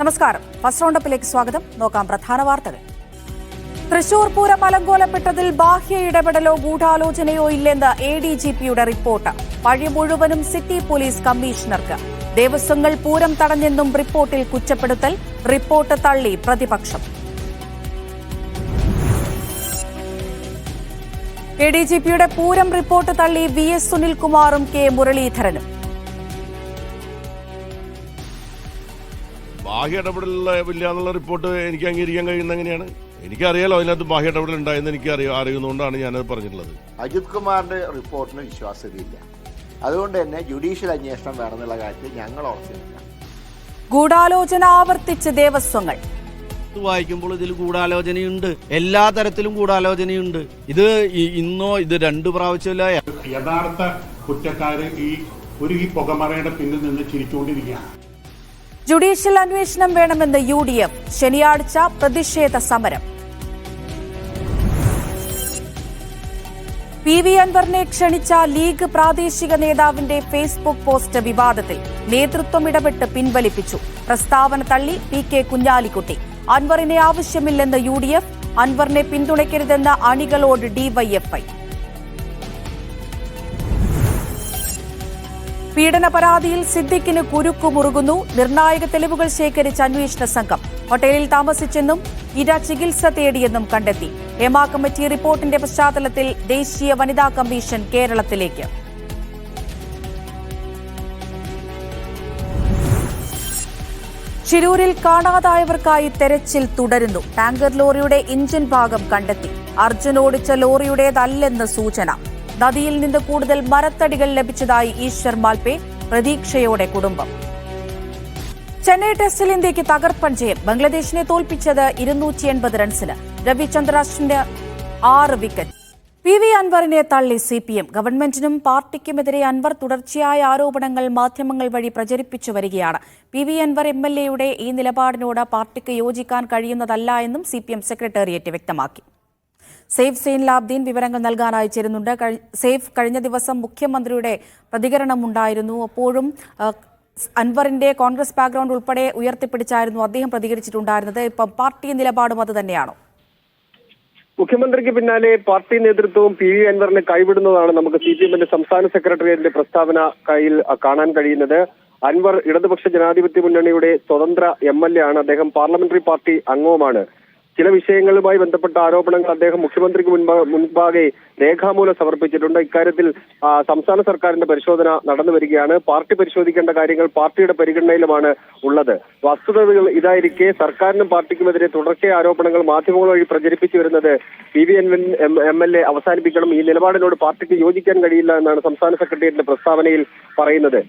നമസ്കാരം. ഫസ്റ്റ് റൗണ്ടപ്പിലേക്ക് സ്വാഗതം. നോക്കാം പ്രധാന വാർത്തകൾ. തൃശൂർ പൂരം അലങ്കോലപ്പെട്ടതിൽ ബാഹ്യ ഇടപെടലോ ഗൂഢാലോചനയോ ഇല്ലെന്ന് ADGPയുടെ റിപ്പോർട്ട്. പഴി മുഴുവനും സിറ്റി പോലീസ് കമ്മീഷണർക്ക്. ദേവസ്വങ്ങൾ പൂരം തടഞ്ഞെന്നും റിപ്പോർട്ടിൽ കുറ്റപ്പെടുത്തൽ. റിപ്പോർട്ട് തള്ളി പ്രതിപക്ഷം. ADGPയുടെ പൂരം റിപ്പോർട്ട് തള്ളി VS സുനിൽകുമാറും K മുരളീധരനും. ബാഹ്യ ഇടപെടലില്ല എന്നുള്ള റിപ്പോർട്ട് എനിക്ക് അംഗീകരിക്കാൻ കഴിയുന്ന എങ്ങനെയാണ്? എനിക്കറിയാലോ അതിനകത്ത് ബാഹ്യ ഇടപെടൽ ഉണ്ടായെന്ന് എനിക്ക് അറിയുന്നതുകൊണ്ടാണ് ഞാനത് പറഞ്ഞിട്ടുള്ളത്. അജിത് കുമാറിന്റെ റിപ്പോർട്ടിന് വിശ്വാസ്യതയില്ല. അതുകൊണ്ട് തന്നെ ജുഡീഷ്യൽ അന്വേഷണം വേണമെന്നുള്ള കാര്യത്തിൽ ഞങ്ങൾ ഉറച്ചില്ല. ഗൂഢാലോചന ആവർത്തിച്ച് ദേവസ്വങ്ങൾ. വായിക്കുമ്പോൾ ഇതിൽ ഗൂഢാലോചനയുണ്ട്, എല്ലാ തരത്തിലും ഗൂഢാലോചനയുണ്ട്. ഇത് ഇന്നോ ഇത് 2 പ്രാവശ്യമല്ല. യഥാർത്ഥ കുറ്റക്കാര് ഈ പുകമറയുടെ പിന്നിൽ നിന്ന് ചിരിച്ചുകൊണ്ടിരിക്കുകയാണ്. ജുഡീഷ്യൽ അന്വേഷണം വേണമെന്ന് UDF. ശനിയാഴ്ച പ്രതിഷേധ സമരം. PV അൻവറിനെ ക്ഷണിച്ച ലീഗ് പ്രാദേശിക നേതാവിന്റെ ഫേസ്ബുക്ക് പോസ്റ്റ് വിവാദത്തിൽ. നേതൃത്വം ഇടപെട്ട് പിൻവലിപ്പിച്ചു. പ്രസ്താവന തള്ളി PK കുഞ്ഞാലിക്കുട്ടി. അൻവറിനെ ആവശ്യമില്ലെന്ന് UDF. അൻവറിനെ പിന്തുണയ്ക്കരുതെന്ന അണികളോട് DYFI. പീഡന പരാതിയിൽ സിദ്ദിഖിന് കുരുക്കുമുറുകുന്നു. നിർണായക തെളിവുകൾ ശേഖരിച്ച അന്വേഷണ സംഘം. ഹോട്ടലിൽ താമസിച്ചെന്നും ഇര ചികിത്സ തേടിയെന്നും കണ്ടെത്തി. ഹേമ കമ്മിറ്റി റിപ്പോർട്ടിന്റെ പശ്ചാത്തലത്തിൽ ദേശീയ വനിതാ കമ്മീഷൻ കേരളത്തിലേക്ക്. ശിരൂരിൽ കാണാതായവർക്കായി തെരച്ചിൽ തുടരുന്നു. ടാങ്കർ ലോറിയുടെ എഞ്ചിൻ ഭാഗം കണ്ടെത്തി. അർജുൻ ഓടിച്ച ലോറിയുടേതല്ലെന്ന് സൂചന. നദിയിൽ നിന്ന് കൂടുതൽ മരത്തടികൾ ലഭിച്ചതായി ഈശ്വർ മാൽപേ. പ്രതീക്ഷയോടെ കുടുംബം. ചെന്നൈ ടെസ്റ്റിൽ ഇന്ത്യയ്ക്ക് തകർപ്പൻ ജയം. ബംഗ്ലാദേശിനെ തോൽപ്പിച്ചത് 280 റൺസിന്. രവിചന്ദ്രാശ്വിന് 6 വിക്കറ്റ്. PV അൻവറിനെ തള്ളി CPM. ഗവൺമെന്റിനും പാർട്ടിക്കുമെതിരെ അൻവർ തുടർച്ചയായ ആരോപണങ്ങൾ മാധ്യമങ്ങൾ വഴി പ്രചരിപ്പിച്ചു വരികയാണ്. PV അൻവർ MLAയുടെ ഈ നിലപാടിനോട് പാർട്ടിക്ക് യോജിക്കാൻ കഴിയുന്നതല്ല എന്നും CPM സെക്രട്ടേറിയറ്റ് വ്യക്തമാക്കി. സേഫ് സൈൻലാബ്ദീൻ വിവരങ്ങൾ നൽകാൻ അയച്ചിരുന്നുണ്ട്. സേഫ്, കഴിഞ്ഞ ദിവസം മുഖ്യമന്ത്രിയുടെ പ്രതികരണമുണ്ടായിരുന്നു. അപ്പോഴും അൻവറിന്റെ കോൺഗ്രസ് ബാക്ക്ഗ്രൗണ്ട് ഉൾപ്പെടെ ഉയർത്തിപ്പിടിച്ചായിരുന്നു അദ്ദേഹം പ്രതികരിച്ചിട്ടുണ്ടായിരുന്നത്. ഇപ്പം പാർട്ടി നിലപാടും അത് തന്നെയാണോ? മുഖ്യമന്ത്രിക്ക് പിന്നാലെ പാർട്ടി നേതൃത്വവും PV അൻവറിനെ കൈവിടുന്നതാണ് നമുക്ക് CPMന്റെ സംസ്ഥാന സെക്രട്ടേറിയറ്റിന്റെ പ്രസ്താവന കയ്യിൽ കാണാൻ കഴിയുന്നത്. അൻവർ ഇടതുപക്ഷ ജനാധിപത്യ മുന്നണിയുടെ സ്വതന്ത്ര MLA ആണ്. അദ്ദേഹം പാർലമെന്ററി പാർട്ടി അംഗവുമാണ്. ചില വിഷയങ്ങളുമായി ബന്ധപ്പെട്ട ആരോപണങ്ങൾ അദ്ദേഹം മുഖ്യമന്ത്രിക്ക് മുൻപാകെ രേഖാമൂലം സമർപ്പിച്ചിട്ടുണ്ട്. ഇക്കാര്യത്തിൽ സംസ്ഥാന സർക്കാരിന്റെ പരിശോധന നടന്നു വരികയാണ്. പാർട്ടി പരിശോധിക്കേണ്ട കാര്യങ്ങൾ പാർട്ടിയുടെ പരിഗണനയിലുമാണ് ഉള്ളത്. വസ്തുതകൾ ഇതായിരിക്കെ സർക്കാരിനും പാർട്ടിക്കുമെതിരെ തുടർച്ചയായ ആരോപണങ്ങൾ മാധ്യമങ്ങൾ വഴി പ്രചരിപ്പിച്ചു വരുന്നത് PV MLA അവസാനിപ്പിക്കണം. ഈ നിലപാടിനോട് പാർട്ടിക്ക് യോജിക്കാൻ കഴിയില്ല എന്നാണ് സംസ്ഥാന സെക്രട്ടേറിയറ്റിന്റെ പ്രസ്താവനയിൽ പറയുന്നത്.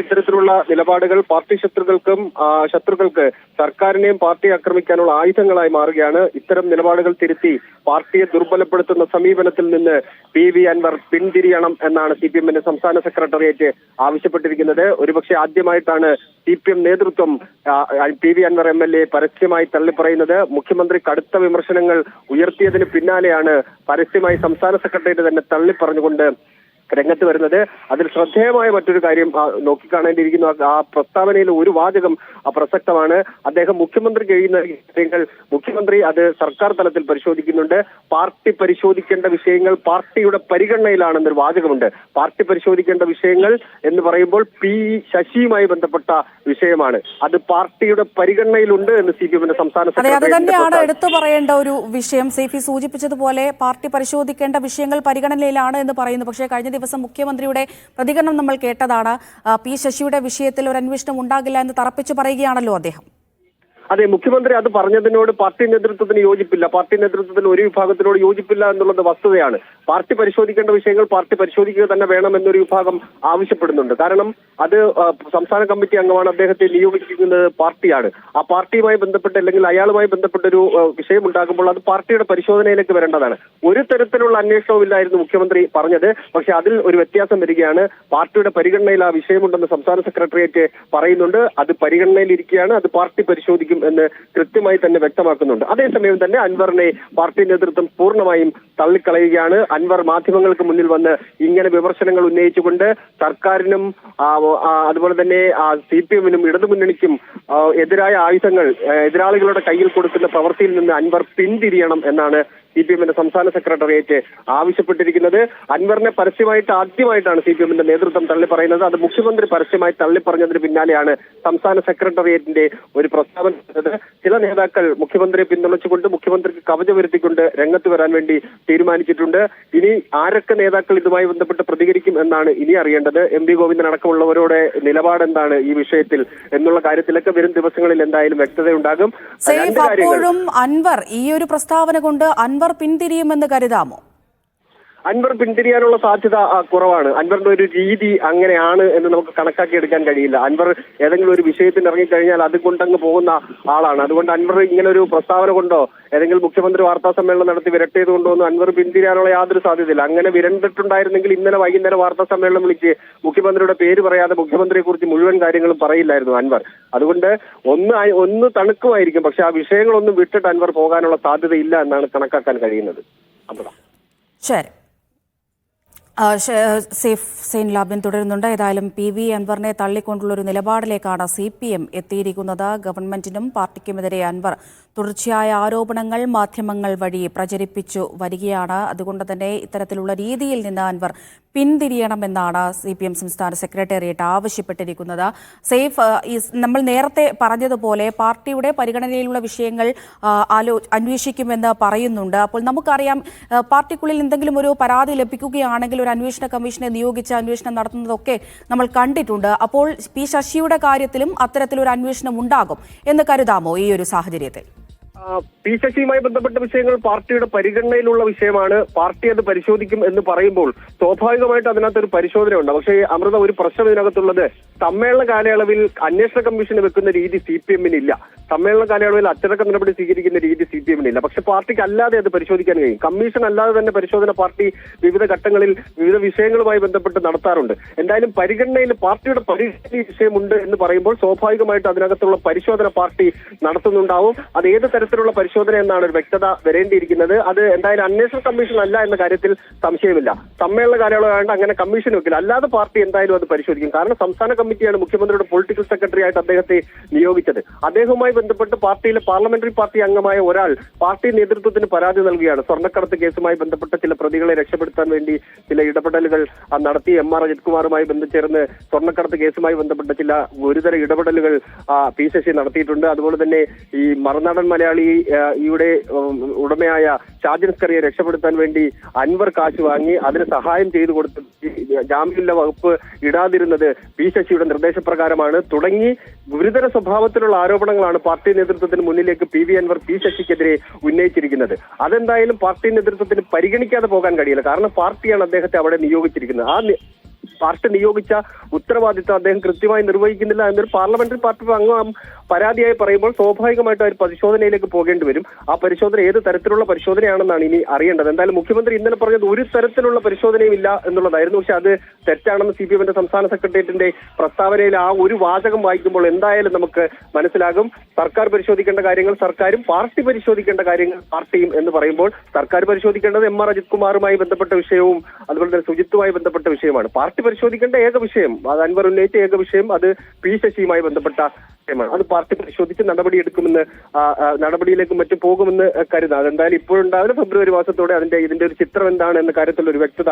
ഇത്തരത്തിലുള്ള നിലപാടുകൾ പാർട്ടി ശത്രുക്കൾക്ക് സർക്കാരിനെയും പാർട്ടിയെ ആക്രമിക്കാനുള്ള ആയുധങ്ങളായി മാറുകയാണ്. ഇത്തരം നിലപാടുകൾ തിരുത്തി പാർട്ടിയെ ദുർബലപ്പെടുത്തുന്ന സമീപനത്തിൽ നിന്ന് PV അൻവർ പിന്തിരിയണം എന്നാണ് CPMന്റെ സംസ്ഥാന സെക്രട്ടേറിയറ്റ് ആവശ്യപ്പെട്ടിരിക്കുന്നത്. ഒരുപക്ഷെ ആദ്യമായിട്ടാണ് CPM നേതൃത്വം PV അൻവർ MLA പരസ്യമായി തള്ളിപ്പറയുന്നത്. മുഖ്യമന്ത്രി കടുത്ത വിമർശനങ്ങൾ ഉയർത്തിയതിന് പിന്നാലെയാണ് പരസ്യമായി സംസ്ഥാന സെക്രട്ടേറിയറ്റ് തന്നെ തള്ളിപ്പറഞ്ഞുകൊണ്ട് രംഗത്ത് വരുന്നത്. അതിൽ ശ്രദ്ധേയമായ മറ്റൊരു കാര്യം നോക്കിക്കാണേണ്ടിയിരിക്കുന്നു. ആ പ്രസ്താവനയിൽ ഒരു വാചകം പ്രസക്തമാണ്. അദ്ദേഹം മുഖ്യമന്ത്രി കഴിയുന്ന കാര്യങ്ങൾ മുഖ്യമന്ത്രി അത് സർക്കാർ തലത്തിൽ പരിശോധിക്കുന്നുണ്ട്. പാർട്ടി പരിശോധിക്കേണ്ട വിഷയങ്ങൾ പാർട്ടിയുടെ പരിഗണനയിലാണെന്നൊരു വാചകമുണ്ട്. പാർട്ടി പരിശോധിക്കേണ്ട വിഷയങ്ങൾ എന്ന് പറയുമ്പോൾ ശശിയുമായി ബന്ധപ്പെട്ട വിഷയമാണ്. അത് പാർട്ടിയുടെ പരിഗണനയിലുണ്ട് എന്ന് CPMന്റെ സംസ്ഥാന സെക്രട്ടറി അത് തന്നെയാണ് എടുത്തു പറയേണ്ട ഒരു വിഷയം. സേഫി സൂചിപ്പിച്ചതുപോലെ പാർട്ടി പരിശോധിക്കേണ്ട വിഷയങ്ങൾ പരിഗണനയിലാണ് എന്ന് പറയുന്നു. പക്ഷേ കഴിഞ്ഞ ദിവസം മുഖ്യമന്ത്രിയുടെ പ്രതികരണം നമ്മൾ കേട്ടതാണ്. ശശിയുടെ വിഷയത്തിൽ ഒരു അന്വേഷണം ഉണ്ടാകില്ല എന്ന് തറപ്പിച്ചു പറയുകയാണല്ലോ അദ്ദേഹം. അതെ, മുഖ്യമന്ത്രി അത് പറഞ്ഞതിനോട് പാർട്ടി നേതൃത്വത്തിന് യോജിപ്പില്ല. പാർട്ടി നേതൃത്വത്തിന് ഒരു വിഭാഗത്തിനോട് യോജിപ്പില്ല എന്നുള്ളത് വസ്തുതയാണ്. പാർട്ടി പരിശോധിക്കേണ്ട വിഷയങ്ങൾ പാർട്ടി പരിശോധിക്കുക തന്നെ വേണമെന്നൊരു വിഭാഗം ആവശ്യപ്പെടുന്നുണ്ട്. കാരണം അത് സംസ്ഥാന കമ്മിറ്റി അംഗമാണ്. അദ്ദേഹത്തെ നിയോഗിക്കുന്നത് പാർട്ടിയാണ്. ആ പാർട്ടിയുമായി ബന്ധപ്പെട്ട് അല്ലെങ്കിൽ അയാളുമായി ബന്ധപ്പെട്ടൊരു വിഷയം ഉണ്ടാകുമ്പോൾ അത് പാർട്ടിയുടെ പരിശോധനയിലേക്ക് വരേണ്ടതാണ്. ഒരു തരത്തിലുള്ള അന്വേഷണവും ഇല്ലായിരുന്നു മുഖ്യമന്ത്രി പറഞ്ഞത്. പക്ഷെ അതിൽ ഒരു വ്യത്യാസം വരികയാണ്. പാർട്ടിയുടെ പരിഗണനയിൽ ആ വിഷയമുണ്ടെന്ന് സംസ്ഥാന സെക്രട്ടേറിയറ്റ് പറയുന്നുണ്ട്. അത് പരിഗണനയിലിരിക്കുകയാണ്. അത് പാർട്ടി പരിശോധിക്കും എന്ന് കൃത്യമായി തന്നെ വ്യക്തമാക്കുന്നുണ്ട്. അതേസമയം തന്നെ അൻവറിനെ പാർട്ടി നേതൃത്വം പൂർണ്ണമായും തള്ളിക്കളയുകയാണ്. അൻവർ മാധ്യമങ്ങൾക്ക് മുന്നിൽ വന്ന് ഇങ്ങനെ വിമർശനങ്ങൾ ഉന്നയിച്ചുകൊണ്ട് സർക്കാരിനും അതുപോലെ തന്നെ CPM-നും ഇടതുമുന്നണിക്കും എതിരായ ആയുധങ്ങൾ എതിരാളികളുടെ കയ്യിൽ കൊടുക്കുന്ന പ്രവൃത്തിയിൽ നിന്ന് അൻവർ പിന്തിരിയണം എന്നാണ് CPM-ന്റെ സംസ്ഥാന സെക്രട്ടേറിയറ്റ് ആവശ്യപ്പെട്ടിരിക്കുന്നത്. അൻവറിനെ പരസ്യമായിട്ട് ആദ്യമായിട്ടാണ് CPM-ന്റെ നേതൃത്വം തള്ളിപ്പറയുന്നത്. അത് മുഖ്യമന്ത്രി പരസ്യമായി തള്ളിപ്പറഞ്ഞതിന് പിന്നാലെയാണ് സംസ്ഥാന സെക്രട്ടേറിയറ്റിന്റെ ഒരു പ്രസ്താവന. ചില നേതാക്കൾ മുഖ്യമന്ത്രിയെ പിന്തുണച്ചുകൊണ്ട് മുഖ്യമന്ത്രിക്ക് കവചവരുത്തിക്കൊണ്ട് രംഗത്ത് വരാൻ വേണ്ടി തീരുമാനിച്ചിട്ടുണ്ട്. ഇനി ആരൊക്കെ നേതാക്കൾ ഇതുമായി ബന്ധപ്പെട്ട് പ്രതികരിക്കും എന്നാണ് ഇനി അറിയേണ്ടത്. MP ഗോവിന്ദൻ അടക്കമുള്ളവരുടെ നിലപാടെന്താണ് ഈ വിഷയത്തിൽ എന്നുള്ള കാര്യത്തിലൊക്കെ വരും ദിവസങ്ങളിൽ എന്തായാലും വ്യക്തതയുണ്ടാകും. അപ്പോഴും അൻവർ ഈ ഒരു പ്രസ്താവന കൊണ്ട് അൻവർ പിന്തിരിയുമെന്ന് കരുതാമോ? അൻവർ പിന്തിരിയാനുള്ള സാധ്യത കുറവാണ്. അൻവറിന്റെ ഒരു രീതി അങ്ങനെയാണ് എന്ന് നമുക്ക് കണക്കാക്കിയെടുക്കാൻ കഴിയില്ല. അൻവർ ഏതെങ്കിലും ഒരു വിഷയത്തിന് ഇറങ്ങിക്കഴിഞ്ഞാൽ അത് കൊണ്ടങ്ങ് പോകുന്ന ആളാണ്. അതുകൊണ്ട് അൻവർ ഇങ്ങനെ ഒരു പ്രസ്താവന കൊണ്ടോ ഏതെങ്കിലും മുഖ്യമന്ത്രി വാർത്താ സമ്മേളനം നടത്തി വിരട്ടിയത് കൊണ്ടോ ഒന്നും അൻവർ പിന്തിരിയാനുള്ള യാതൊരു സാധ്യതയില്ല. അങ്ങനെ വിരണ്ടിട്ടുണ്ടായിരുന്നെങ്കിൽ ഇന്നലെ വൈകുന്നേരം വാർത്താ സമ്മേളനം വിളിച്ച് മുഖ്യമന്ത്രിയുടെ പേര് പറയാതെ മുഖ്യമന്ത്രിയെ കുറിച്ച് മുഴുവൻ കാര്യങ്ങളും പറയില്ലായിരുന്നു അൻവർ. അതുകൊണ്ട് ഒന്ന് തണുക്കുമായിരിക്കും, പക്ഷെ ആ വിഷയങ്ങളൊന്നും വിട്ടിട്ട് അൻവർ പോകാനുള്ള സാധ്യതയില്ല എന്നാണ് കണക്കാക്കാൻ കഴിയുന്നത്. ശരി, സേഫ് സെയിൻ ലാബിൻ തുടരുന്നുണ്ട്. ഏതായാലും PV അൻവറിനെ തള്ളിക്കൊണ്ടുള്ള ഒരു നിലപാടിലേക്കാണ് CPM എത്തിയിരിക്കുന്നത്. ഗവൺമെന്റിനും പാർട്ടിക്കുമെതിരെ അൻവർ തുടർച്ചയായ ആരോപണങ്ങൾ മാധ്യമങ്ങൾ വഴി പ്രചരിപ്പിച്ചു വരികയാണ്. അതുകൊണ്ട് തന്നെ ഇത്തരത്തിലുള്ള രീതിയിൽ നിന്ന് അൻവർ പിന്തിരിയണമെന്നാണ് CPM സംസ്ഥാന സെക്രട്ടേറിയറ്റ് ആവശ്യപ്പെട്ടിരിക്കുന്നത്. സേഫ്, നമ്മൾ നേരത്തെ പറഞ്ഞതുപോലെ പാർട്ടിയുടെ പരിഗണനയിലുള്ള വിഷയങ്ങൾ അന്വേഷിക്കുമെന്ന് പറയുന്നുണ്ട്. അപ്പോൾ നമുക്കറിയാം, പാർട്ടിക്കുള്ളിൽ എന്തെങ്കിലും ഒരു പരാതി ലഭിക്കുകയാണെങ്കിൽ ഒരു അന്വേഷണ കമ്മീഷനെ നിയോഗിച്ച് അന്വേഷണം നടത്തുന്നതൊക്കെ നമ്മൾ കണ്ടിട്ടുണ്ട്. അപ്പോൾ P ശശിയുടെ കാര്യത്തിലും അത്തരത്തിലൊരു അന്വേഷണം ഉണ്ടാകും എന്ന് കരുതാമോ ഈ ഒരു സാഹചര്യത്തിൽ? P ശശിയുമായി ബന്ധപ്പെട്ട വിഷയങ്ങൾ പാർട്ടിയുടെ പരിഗണനയിലുള്ള വിഷയമാണ്. പാർട്ടി അത് പരിശോധിക്കും എന്ന് പറയുമ്പോൾ സ്വാഭാവികമായിട്ട് അതിനകത്തൊരു പരിശോധന ഉണ്ട്. പക്ഷേ അമൃത, ഒരു പ്രശ്നം ഇതിനകത്തുള്ളത്, സമ്മേളന കാലയളവിൽ അന്വേഷണ കമ്മീഷന് വെക്കുന്ന രീതി CPM-നില്ല. സമ്മേളന കാലയളവിൽ അച്ചടക്ക നടപടി സ്വീകരിക്കുന്ന രീതി CPM-നില്ല. പക്ഷെ പാർട്ടിക്ക് അല്ലാതെ അത് പരിശോധിക്കാൻ കഴിയും. കമ്മീഷൻ അല്ലാതെ തന്നെ പരിശോധന പാർട്ടി വിവിധ ഘട്ടങ്ങളിൽ വിവിധ വിഷയങ്ങളുമായി ബന്ധപ്പെട്ട് നടത്താറുണ്ട്. എന്തായാലും പരിഗണനയിൽ പാർട്ടിയുടെ പരിഗണന വിഷയമുണ്ട് എന്ന് പറയുമ്പോൾ സ്വാഭാവികമായിട്ട് അതിനകത്തുള്ള പരിശോധന പാർട്ടി നടത്തുന്നുണ്ടാവും. അത് ഏത് തരത്തിലുള്ള പരിശോധന എന്നാണ് ഒരു വ്യക്തത വരേണ്ടിയിരിക്കുന്നത്. അത് എന്തായാലും അന്വേഷണ കമ്മീഷൻ അല്ല എന്ന കാര്യത്തിൽ സംശയമില്ല. സമ്മേളന കാലയളവായതുകൊണ്ട് അങ്ങനെ കമ്മീഷൻ വെക്കില്ല. അല്ലാതെ പാർട്ടി എന്തായാലും അത് പരിശോധിക്കും. കാരണം സംസ്ഥാന കമ്മിറ്റിയാണ് മുഖ്യമന്ത്രിയുടെ പൊളിറ്റിക്കൽ സെക്രട്ടറി ആയിട്ട് അദ്ദേഹത്തെ നിയോഗിച്ചത്. അദ്ദേഹവുമായി ബന്ധപ്പെട്ട് പാർട്ടിയിലെ പാർലമെന്ററി പാർട്ടി അംഗമായ ഒരാൾ പാർട്ടി നേതൃത്വത്തിന് പരാതി നൽകുകയാണ്. സ്വർണ്ണക്കടത്ത് കേസുമായി ബന്ധപ്പെട്ട ചില പ്രതികളെ രക്ഷപ്പെടുത്താൻ വേണ്ടി ചില ഇടപെടലുകൾ നടത്തി. MR അജിത് കുമാറുമായി ബന്ധച്ചേർന്ന് സ്വർണ്ണക്കടത്ത് കേസുമായി ബന്ധപ്പെട്ട ചില ഗുരുതര ഇടപെടലുകൾ P ശശി നടത്തിയിട്ടുണ്ട്. അതുപോലെ തന്നെ ഈ മറുനാടൻ മലയാളിയുടെ ഉടമയായ ഷാജിൻ സ്കറിയെ രക്ഷപ്പെടുത്താൻ വേണ്ടി അൻവർ കാശ് വാങ്ങി അതിന് സഹായം ചെയ്തു കൊടുത്ത് ജാമ്യമില്ലാ വകുപ്പ് ഇടാതിരുന്നത് P ശശിയുടെ നിർദ്ദേശപ്രകാരമാണ്. തുടങ്ങി ഗുരുതര സ്വഭാവത്തിലുള്ള ആരോപണങ്ങളാണ് പാർട്ടി നേതൃത്വത്തിന് മുന്നിലേക്ക് PV അൻവർ P ശശിക്കെതിരെ ഉന്നയിച്ചിരിക്കുന്നത്. അതെന്തായാലും പാർട്ടി നേതൃത്വത്തിന് പരിഗണിക്കാതെ പോകാൻ കഴിയില്ല. കാരണം പാർട്ടിയാണ് അദ്ദേഹത്തെ അവിടെ നിയോഗിച്ചിരിക്കുന്നത്. ആ പാർട്ടി നിയോഗിച്ച ഉത്തരവാദിത്തം അദ്ദേഹം കൃത്യമായി നിർവഹിക്കുന്നില്ല എന്നൊരു പാർലമെന്ററി പാർട്ടി അംഗം പരാതിയായി പറയുമ്പോൾ സ്വാഭാവികമായിട്ടും ഒരു പരിശോധനയിലേക്ക് പോകേണ്ടി വരും. ആ പരിശോധന ഏത് തരത്തിലുള്ള പരിശോധനയാണെന്നാണ് ഇനി അറിയേണ്ടത്. എന്തായാലും മുഖ്യമന്ത്രി ഇന്നലെ പറഞ്ഞത് ഒരു തരത്തിലുള്ള പരിശോധനയും ഇല്ല എന്നുള്ളതായിരുന്നു. പക്ഷെ അത് തെറ്റാണെന്ന് CPM-ന്റെ സംസ്ഥാന സെക്രട്ടേറിയറ്റിന്റെ പ്രസ്താവനയിൽ ആ ഒരു വാചകം വായിക്കുമ്പോൾ എന്തായാലും നമുക്ക് മനസ്സിലാകും. സർക്കാർ പരിശോധിക്കേണ്ട കാര്യങ്ങൾ സർക്കാരും പാർട്ടി പരിശോധിക്കേണ്ട കാര്യങ്ങൾ പാർട്ടിയും എന്ന് പറയുമ്പോൾ സർക്കാർ പരിശോധിക്കേണ്ടത് MR അജിത് കുമാറുമായി ബന്ധപ്പെട്ട വിഷയവും അതുപോലെ തന്നെ ശുചിത്വവുമായി ബന്ധപ്പെട്ട വിഷയമാണ്. പാർട്ടി പരിശോധിക്കേണ്ട ഏക വിഷയം, അത് അൻവർ ഉന്നയിച്ച ഏക വിഷയം, അത് P ശശിയുമായി ബന്ധപ്പെട്ട വിഷയമാണ്. അത് പാർട്ടി പരിശോധിച്ച് നടപടിയിലേക്ക് മറ്റും പോകുമെന്ന് കരുതാം. അതെന്തായാലും ഇപ്പോഴുണ്ടാവില്ല. ഫെബ്രുവരി മാസത്തോടെ ഇതിന്റെ ഒരു ചിത്രം എന്താണ് എന്ന കാര്യത്തിൽ ഒരു വ്യക്തത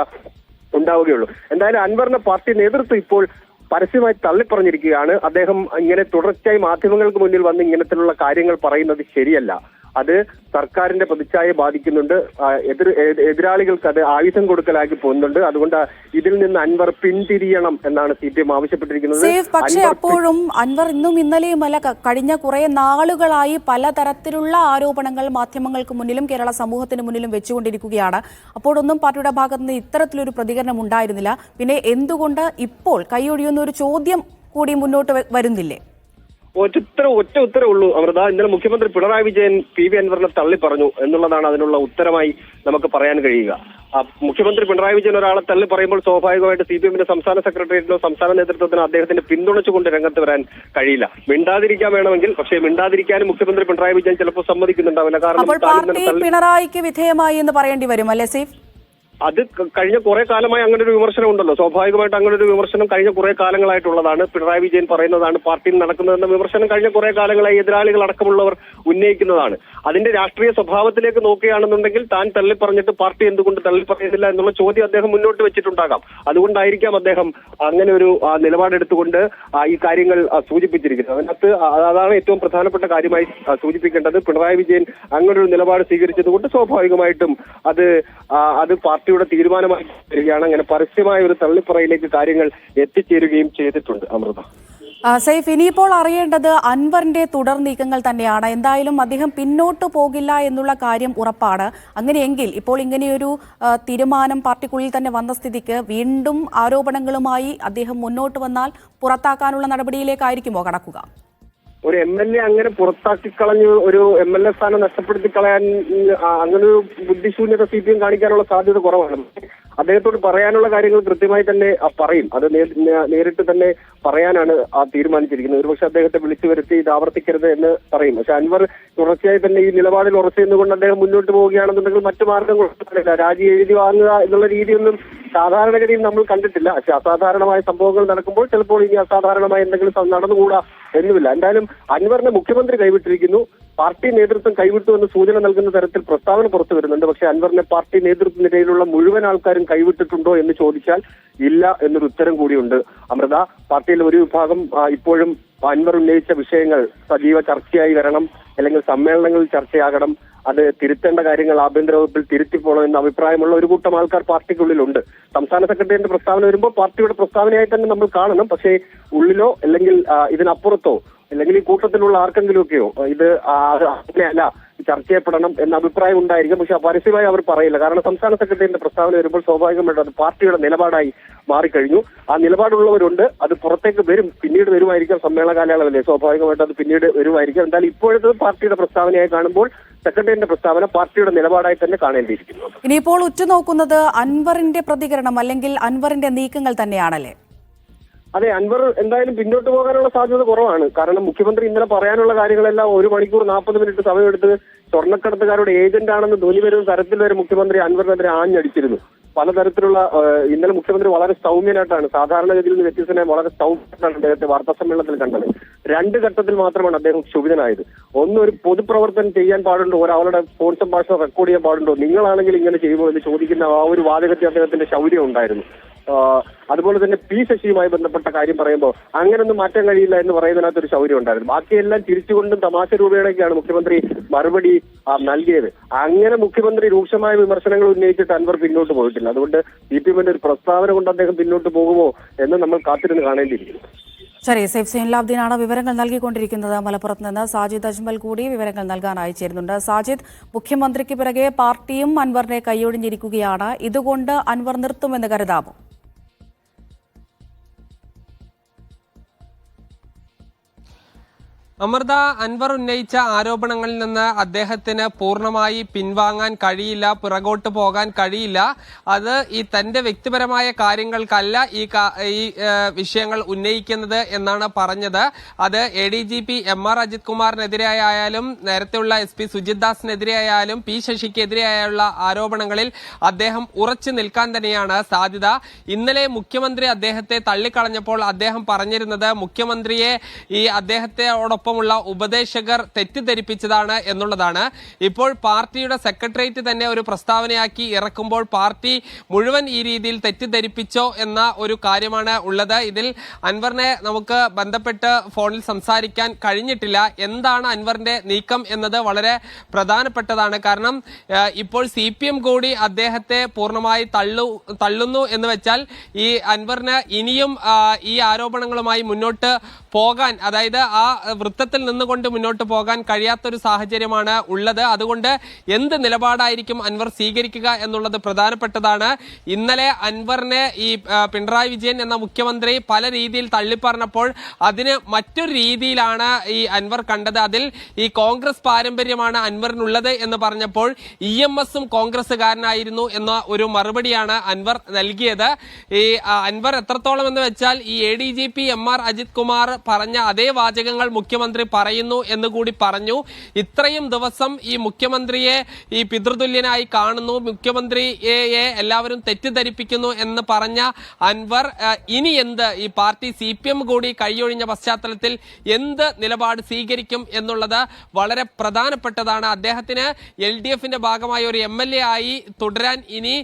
ഉണ്ടാവുകയുള്ളൂ. എന്തായാലും അൻവറിനെ പാർട്ടി നേതൃത്വം ഇപ്പോൾ പരസ്യമായി തള്ളിപ്പറഞ്ഞിരിക്കുകയാണ്. അദ്ദേഹം ഇങ്ങനെ തുടർച്ചയായി മാധ്യമങ്ങൾക്ക് മുന്നിൽ വന്ന് ഇങ്ങനത്തിലുള്ള കാര്യങ്ങൾ പറയുന്നത് ശരിയല്ല. അത് സർക്കാരിന്റെ പ്രതിച്ഛായയെ ബാധിക്കുന്നുണ്ട്. എതിരാളികൾക്ക് അത് ആയുധം കൊടുക്കലാക്കി പോകുന്നുണ്ട്. അതുകൊണ്ട് ഇതിൽ നിന്ന് അൻവർ പിന്തിരിയണം എന്നാണ് CPM ആവശ്യപ്പെട്ടിരിക്കുന്നത്. പക്ഷേ അപ്പോഴും അൻവർ ഇന്നും ഇന്നലെയുമല്ല, കഴിഞ്ഞ കുറെ നാളുകളായി പലതരത്തിലുള്ള ആരോപണങ്ങൾ മാധ്യമങ്ങൾക്ക് മുന്നിലും കേരള സമൂഹത്തിന് മുന്നിലും വെച്ചുകൊണ്ടിരിക്കുകയാണ്. അപ്പോഴൊന്നും പാർട്ടിയുടെ ഭാഗത്ത് നിന്ന് ഇത്തരത്തിലൊരു പ്രതികരണം ഉണ്ടായിരുന്നില്ല. പിന്നെ എന്തുകൊണ്ട് ഇപ്പോൾ കൈയൊഴിയുന്ന ഒരു ചോദ്യം കൂടി മുന്നോട്ട് വരുന്നില്ലേ? ഒറ്റ ഉത്തരവുള്ളൂ അമൃത. ഇന്നലെ മുഖ്യമന്ത്രി പിണറായി വിജയൻ PV അൻവറിനെ തള്ളി പറഞ്ഞു എന്നുള്ളതാണ് അതിനുള്ള ഉത്തരമായി നമുക്ക് പറയാൻ കഴിയുക. മുഖ്യമന്ത്രി പിണറായി വിജയൻ ഒരാളെ തള്ളി പറയുമ്പോൾ സ്വാഭാവികമായിട്ട് CPM-ന്റെ സംസ്ഥാന സെക്രട്ടേറിയറ്റിനോ സംസ്ഥാന നേതൃത്വത്തിനോ അദ്ദേഹത്തിന് പിന്തുണച്ചുകൊണ്ട് രംഗത്ത് വരാൻ കഴിയില്ല. മിണ്ടാതിരിക്കാൻ വേണമെങ്കിൽ, പക്ഷേ മിണ്ടാതിരിക്കാനും മുഖ്യമന്ത്രി പിണറായി വിജയൻ ചിലപ്പോൾ സമ്മതിക്കുന്നുണ്ടാവില്ല. കാരണം പിണറായിക്ക് വിധേയമായി എന്ന് പറയേണ്ടി വരും അല്ലേ സീഫ്? അത് കഴിഞ്ഞ കുറെ കാലമായി അങ്ങനെ ഒരു വിമർശനം ഉണ്ടല്ലോ. സ്വാഭാവികമായിട്ട് അങ്ങനെ ഒരു വിമർശനം കഴിഞ്ഞ കുറെ കാലങ്ങളായിട്ടുള്ളതാണ്. പിണറായി വിജയൻ പറയുന്നതാണ് പാർട്ടിയിൽ നടക്കുന്നതെന്ന വിമർശനം കഴിഞ്ഞ കുറെ കാലങ്ങളായി എതിരാളികൾ അടക്കമുള്ളവർ ഉന്നയിക്കുന്നതാണ്. അതിന്റെ രാഷ്ട്രീയ സ്വഭാവത്തിലേക്ക് നോക്കുകയാണെന്നുണ്ടെങ്കിൽ താൻ തള്ളി പറഞ്ഞിട്ട് പാർട്ടി എന്തുകൊണ്ട് തള്ളി പറയുന്നില്ല എന്നുള്ള ചോദ്യം അദ്ദേഹം മുന്നോട്ട് വെച്ചിട്ടുണ്ടാകാം. അതുകൊണ്ടായിരിക്കാം അദ്ദേഹം അങ്ങനെ ഒരു നിലപാടെടുത്തുകൊണ്ട് ഈ കാര്യങ്ങൾ സൂചിപ്പിച്ചിരിക്കുന്നത്. അതിനകത്ത് അതാണ് ഏറ്റവും പ്രധാനപ്പെട്ട കാര്യമായി സൂചിപ്പിക്കേണ്ടത്. പിണറായി വിജയൻ അങ്ങനെ ഒരു നിലപാട് സ്വീകരിച്ചതുകൊണ്ട് സ്വാഭാവികമായിട്ടും അത് പാർട്ടിയുടെ തീരുമാനമായി വരികയാണ്. അങ്ങനെ പരസ്യമായ ഒരു തള്ളിപ്പറയിലേക്ക് കാര്യങ്ങൾ എത്തിച്ചേരുകയും ചെയ്തിട്ടുണ്ട് അമൃത. സൈഫ്, ഇനിയിപ്പോൾ അറിയേണ്ടത് അൻവറിന്റെ തുടർ നീക്കങ്ങൾ തന്നെയാണ്. എന്തായാലും അദ്ദേഹം പിന്നോട്ട് പോകില്ല എന്നുള്ള കാര്യം ഉറപ്പാണ്. അങ്ങനെയെങ്കിൽ ഇപ്പോൾ ഇങ്ങനെയൊരു തീരുമാനം പാർട്ടിക്കുള്ളിൽ തന്നെ വന്ന സ്ഥിതിക്ക് വീണ്ടും ആരോപണങ്ങളുമായി അദ്ദേഹം മുന്നോട്ട് വന്നാൽ പുറത്താക്കാനുള്ള നടപടിയിലേക്കായിരിക്കുമോ കടക്കുക? ഒരു MLA അങ്ങനെ പുറത്താക്കിക്കളഞ്ഞ് ഒരു MLA സ്ഥാനം നഷ്ടപ്പെടുത്തി കളയാൻ അങ്ങനെ ഒരു ബുദ്ധിശൂന്യത CPM കാണിക്കാനുള്ള സാധ്യത കുറവാണ്. അദ്ദേഹത്തോട് പറയാനുള്ള കാര്യങ്ങൾ കൃത്യമായി തന്നെ പറയും. അത് നേരിട്ട് തന്നെ പറയാനാണ് തീരുമാനിച്ചിരിക്കുന്നത്. ഒരുപക്ഷെ അദ്ദേഹത്തെ വിളിച്ചു വരുത്തി ഇത് ആവർത്തിക്കരുത് എന്ന് പറയും. പക്ഷെ അൻവർ തുടർച്ചയായി തന്നെ ഈ നിലപാടിൽ ഉറച്ചുനിന്നുകൊണ്ട് അദ്ദേഹം മുന്നോട്ട് പോവുകയാണെന്നുണ്ടെങ്കിൽ മറ്റു മാർഗങ്ങളൊന്നുമില്ല. രാജി എഴുതി വാങ്ങുക എന്നുള്ള രീതിയൊന്നും സാധാരണഗതിയിൽ നമ്മൾ കണ്ടിട്ടില്ല. പക്ഷെ അസാധാരണമായ സംഭവങ്ങൾ നടക്കുമ്പോൾ ചിലപ്പോൾ ഇനി അസാധാരണമായ എന്തെങ്കിലും നടന്നുകൂടാ എന്നുമില്ല. എന്തായാലും അൻവറിനെ മുഖ്യമന്ത്രി കൈവിട്ടിരിക്കുന്നു, പാർട്ടി നേതൃത്വം കൈവിട്ടു എന്ന് സൂചന നൽകുന്ന തരത്തിൽ പ്രസ്താവന പുറത്തു വരുന്നുണ്ട്. പക്ഷെ അൻവറിനെ പാർട്ടി നേതൃത്വത്തിനിടയിലുള്ള മുഴുവൻ ആൾക്കാരും കൈവിട്ടിട്ടുണ്ടോ എന്ന് ചോദിച്ചാൽ ഇല്ല എന്നൊരു ഉത്തരം കൂടിയുണ്ട് അമൃത. പാർട്ടിയിലെ ഒരു വിഭാഗം ഇപ്പോഴും അൻവർ ഉന്നയിച്ച വിഷയങ്ങൾ സജീവ ചർച്ചയായി വരണം, അല്ലെങ്കിൽ സമ്മേളനങ്ങളിൽ ചർച്ചയാകണം, അത് തിരുത്തേണ്ട കാര്യങ്ങൾ ആഭ്യന്തര വകുപ്പിൽ തിരുത്തിപ്പോണം എന്ന അഭിപ്രായമുള്ള ഒരു കൂട്ടം ആൾക്കാർ പാർട്ടിക്കുള്ളിലുണ്ട്. സംസ്ഥാന സെക്രട്ടറിയുടെ പ്രസ്താവന വരുമ്പോൾ പാർട്ടിയുടെ പ്രസ്താവനയായി തന്നെ നമ്മൾ കാണണം. പക്ഷേ ഉള്ളിലോ അല്ലെങ്കിൽ ഇതിനപ്പുറത്തോ അല്ലെങ്കിൽ ഈ കൂട്ടത്തിലുള്ള ആർക്കെങ്കിലുമൊക്കെയോ ഇത് അങ്ങനെയല്ല, ചർച്ച ചെയ്യപ്പെടണം എന്ന അഭിപ്രായം ഉണ്ടായിരിക്കും. പക്ഷെ പരസ്യമായി അവർ പറയില്ല. കാരണം സംസ്ഥാന സെക്രട്ടറിയുടെ പ്രസ്താവന വരുമ്പോൾ സ്വാഭാവികമായിട്ടും അത് പാർട്ടിയുടെ നിലപാടായി മാറിക്കഴിഞ്ഞു. ആ നിലപാടുള്ളവരുണ്ട്, അത് പുറത്തേക്ക് വരും, പിന്നീട് വരുമായിരിക്കും. സമ്മേളന കാലയളവല്ലേ, സ്വാഭാവികമായിട്ടും അത് പിന്നീട് വരുമായിരിക്കും. എന്തായാലും ഇപ്പോഴത്തെ പാർട്ടിയുടെ പ്രസ്താവനയായി കാണുമ്പോൾ സെക്രട്ടറിയുടെ പ്രസ്താവന പാർട്ടിയുടെ നിലപാടായി തന്നെ കാണേണ്ടിയിരിക്കുന്നു. ഇനിയിപ്പോൾ ഉറ്റുനോക്കുന്നത് അൻവറിന്റെ പ്രതികരണം അല്ലെങ്കിൽ അൻവറിന്റെ നീക്കങ്ങൾ തന്നെയാണല്ലേ? അതെ, അൻവർ എന്തായാലും പിന്നോട്ട് പോകാനുള്ള സാധ്യത കുറവാണ്. കാരണം മുഖ്യമന്ത്രി ഇന്നലെ പറയാനുള്ള കാര്യങ്ങളെല്ലാം 1 മണിക്കൂർ 40 മിനിറ്റ് സമയമെടുത്ത് സ്വർണ്ണക്കടത്തുകാരുടെ ഏജന്റ് ആണെന്ന് തോന്നി വരുന്ന തരത്തിൽ വരെ മുഖ്യമന്ത്രി അൻവറിനെതിരെ ആഞ്ഞടിച്ചിരുന്നു. പലതരത്തിലുള്ള ഇന്നലെ മുഖ്യമന്ത്രി വളരെ സൗമ്യനായിട്ടാണ്, സാധാരണഗതിയിൽ നിന്ന് വ്യത്യസ്തനായി വളരെ സൗമ്യനായിട്ടാണ് അദ്ദേഹത്തെ വാർത്താ സമ്മേളനത്തിൽ കണ്ടത്. 2 ഘട്ടത്തിൽ മാത്രമാണ് അദ്ദേഹം ക്ഷുഭിതനായത്. ഒന്ന്, ഒരു പൊതുപ്രവർത്തനം ചെയ്യാൻ പാടുണ്ടോ, ഒരാളുടെ ഫോൺ സംഭാഷണം റെക്കോർഡ് ചെയ്യാൻ പാടുണ്ടോ, നിങ്ങളാണെങ്കിൽ ഇങ്ങനെ ചെയ്യുമോ എന്ന് ചോദിക്കുന്ന ആ ഒരു വാചകത്തിൽ അദ്ദേഹത്തിന്റെ ശൗര്യം ഉണ്ടായിരുന്നു. അതുപോലെ തന്നെ ശശിയുമായി ബന്ധപ്പെട്ട കാര്യം പറയുമ്പോൾ അങ്ങനൊന്നും മാറ്റാൻ കഴിയില്ല എന്ന് പറയുന്നതിനകത്തൊരു ശൗര്യം ഉണ്ടായിരുന്നു. ബാക്കിയെല്ലാം തിരിച്ചുകൊണ്ടും തമാശ രൂപേണയൊക്കെയാണ് മുഖ്യമന്ത്രി മറുപടി നൽകിയത്. അങ്ങനെ മുഖ്യമന്ത്രി രൂക്ഷമായ വിമർശനങ്ങൾ ഉന്നയിച്ചിട്ട് അൻവർ പിന്നോട്ട് പോയിട്ടില്ല. അതുകൊണ്ട് CPM-ന്റെ ഒരു പ്രസ്താവന കൊണ്ട് അദ്ദേഹം പിന്നോട്ട് പോകുമോ എന്ന് നമ്മൾ കാത്തിരുന്ന് കാണേണ്ടിയിരിക്കുന്നു. ശരി, സൈഫ് സൈനുലാബ്ദീനാണ് വിവരങ്ങൾ നൽകിക്കൊണ്ടിരിക്കുന്നത്. മലപ്പുറത്ത് നിന്ന് സാജിദ് അജ്മൽ കൂടി വിവരങ്ങൾ നൽകാനായി ചേരുന്നുണ്ട്. സാജിദ്, മുഖ്യമന്ത്രിക്ക് പിറകെ പാർട്ടിയും അൻവറിനെ കൈയൊഴിഞ്ഞിരിക്കുകയാണ്. ഇതുകൊണ്ട് അൻവർ നിർത്തുമെന്ന് കരുതാമോ? അമൃത, അൻവർ ഉന്നയിച്ച ആരോപണങ്ങളിൽ നിന്ന് അദ്ദേഹത്തിന് പൂർണ്ണമായി പിൻവാങ്ങാൻ കഴിയില്ല, പിറകോട്ട് പോകാൻ കഴിയില്ല. അത് തന്റെ വ്യക്തിപരമായ കാര്യങ്ങൾക്കല്ല ഈ വിഷയങ്ങൾ ഉന്നയിക്കുന്നത് എന്നാണ് പറഞ്ഞത്. അത് ADGP MR അജിത് കുമാറിനെതിരെയായാലും നേരത്തെയുള്ള SP സുജിത് ദാസിനെതിരെയായാലും ശശിക്കെതിരെയായുള്ള ആരോപണങ്ങളിൽ അദ്ദേഹം ഉറച്ചു നിൽക്കാൻ തന്നെയാണ് സാധ്യത. ഇന്നലെ മുഖ്യമന്ത്രി അദ്ദേഹത്തെ തള്ളിക്കളഞ്ഞപ്പോൾ അദ്ദേഹം പറഞ്ഞിരുന്നത് മുഖ്യമന്ത്രിയെ അദ്ദേഹത്തോടൊപ്പം ഉപദേശകർ തെറ്റിദ്ധരിപ്പിച്ചതാണ് എന്നുള്ളതാണ്. ഇപ്പോൾ പാർട്ടിയുടെ സെക്രട്ടേറിയറ്റ് തന്നെ ഒരു പ്രസ്താവനയാക്കി ഇറക്കുമ്പോൾ പാർട്ടി മുഴുവൻ ഈ രീതിയിൽ തെറ്റിദ്ധരിപ്പിച്ചോ എന്ന ഒരു കാര്യമാണ് ഉള്ളത്. ഇതിൽ അൻവറിനെ നമുക്ക് ബന്ധപ്പെട്ട് ഫോണിൽ സംസാരിക്കാൻ കഴിഞ്ഞിട്ടില്ല. എന്താണ് അൻവറിന്റെ നീക്കം എന്നത് വളരെ പ്രധാനപ്പെട്ടതാണ്. കാരണം ഇപ്പോൾ CPM കൂടി അദ്ദേഹത്തെ പൂർണ്ണമായി തള്ളുന്നു എന്ന് വെച്ചാൽ ഈ അൻവറിന് ഇനിയും ഈ ആരോപണങ്ങളുമായി മുന്നോട്ട് പോകാൻ, അതായത് ആ വൃത്ത ഇഷ്ടത്തിൽ നിന്നുകൊണ്ട് മുന്നോട്ട് പോകാൻ കഴിയാത്തൊരു സാഹചര്യമാണ് ഉള്ളത്. അതുകൊണ്ട് എന്ത് നിലപാടായിരിക്കും അൻവർ സ്വീകരിക്കുക എന്നുള്ളത് പ്രധാനപ്പെട്ടതാണ്. ഇന്നലെ അൻവറിനെ ഈ പിണറായി വിജയൻ എന്ന മുഖ്യമന്ത്രി പല രീതിയിൽ തള്ളിപ്പറഞ്ഞപ്പോൾ അതിന് മറ്റൊരു രീതിയിലാണ് ഈ അൻവർ കണ്ടത്. അതിൽ ഈ കോൺഗ്രസ് പാരമ്പര്യമാണ് അൻവറിനുള്ളത് എന്ന് പറഞ്ഞപ്പോൾ EMSഉം കോൺഗ്രസ്സുകാരനായിരുന്നു എന്ന ഒരു മറുപടിയാണ് അൻവർ നൽകിയത്. ഈ അൻവർ എത്രത്തോളം എന്ന് വെച്ചാൽ ഈ ADGP MR അജിത് കുമാർ പറഞ്ഞ അതേ വാചകങ്ങൾ മുഖ്യമന്ത്രി പറയുന്നു എന്നുകൂടി പറഞ്ഞു. ഇത്രയും ദിവസം ഈ മുഖ്യമന്ത്രിയെ ഈ പിതൃതുല്യനായി കാണുന്നു, മുഖ്യമന്ത്രിയെ എല്ലാവരും തെറ്റിദ്ധരിപ്പിക്കുന്നു എന്ന് പറഞ്ഞ അൻവർ ഇനി എന്ത് ഈ പാർട്ടി CPM കൂടി കൈയൊഴിഞ്ഞ പശ്ചാത്തലത്തിൽ എന്ത് നിലപാട് സ്വീകരിക്കും എന്നുള്ളത് വളരെ പ്രധാനപ്പെട്ടതാണ്. അദ്ദേഹത്തിന് LDFന്റെ ഭാഗമായ ഒരു MLA ആയി തുടരാൻ ഇനി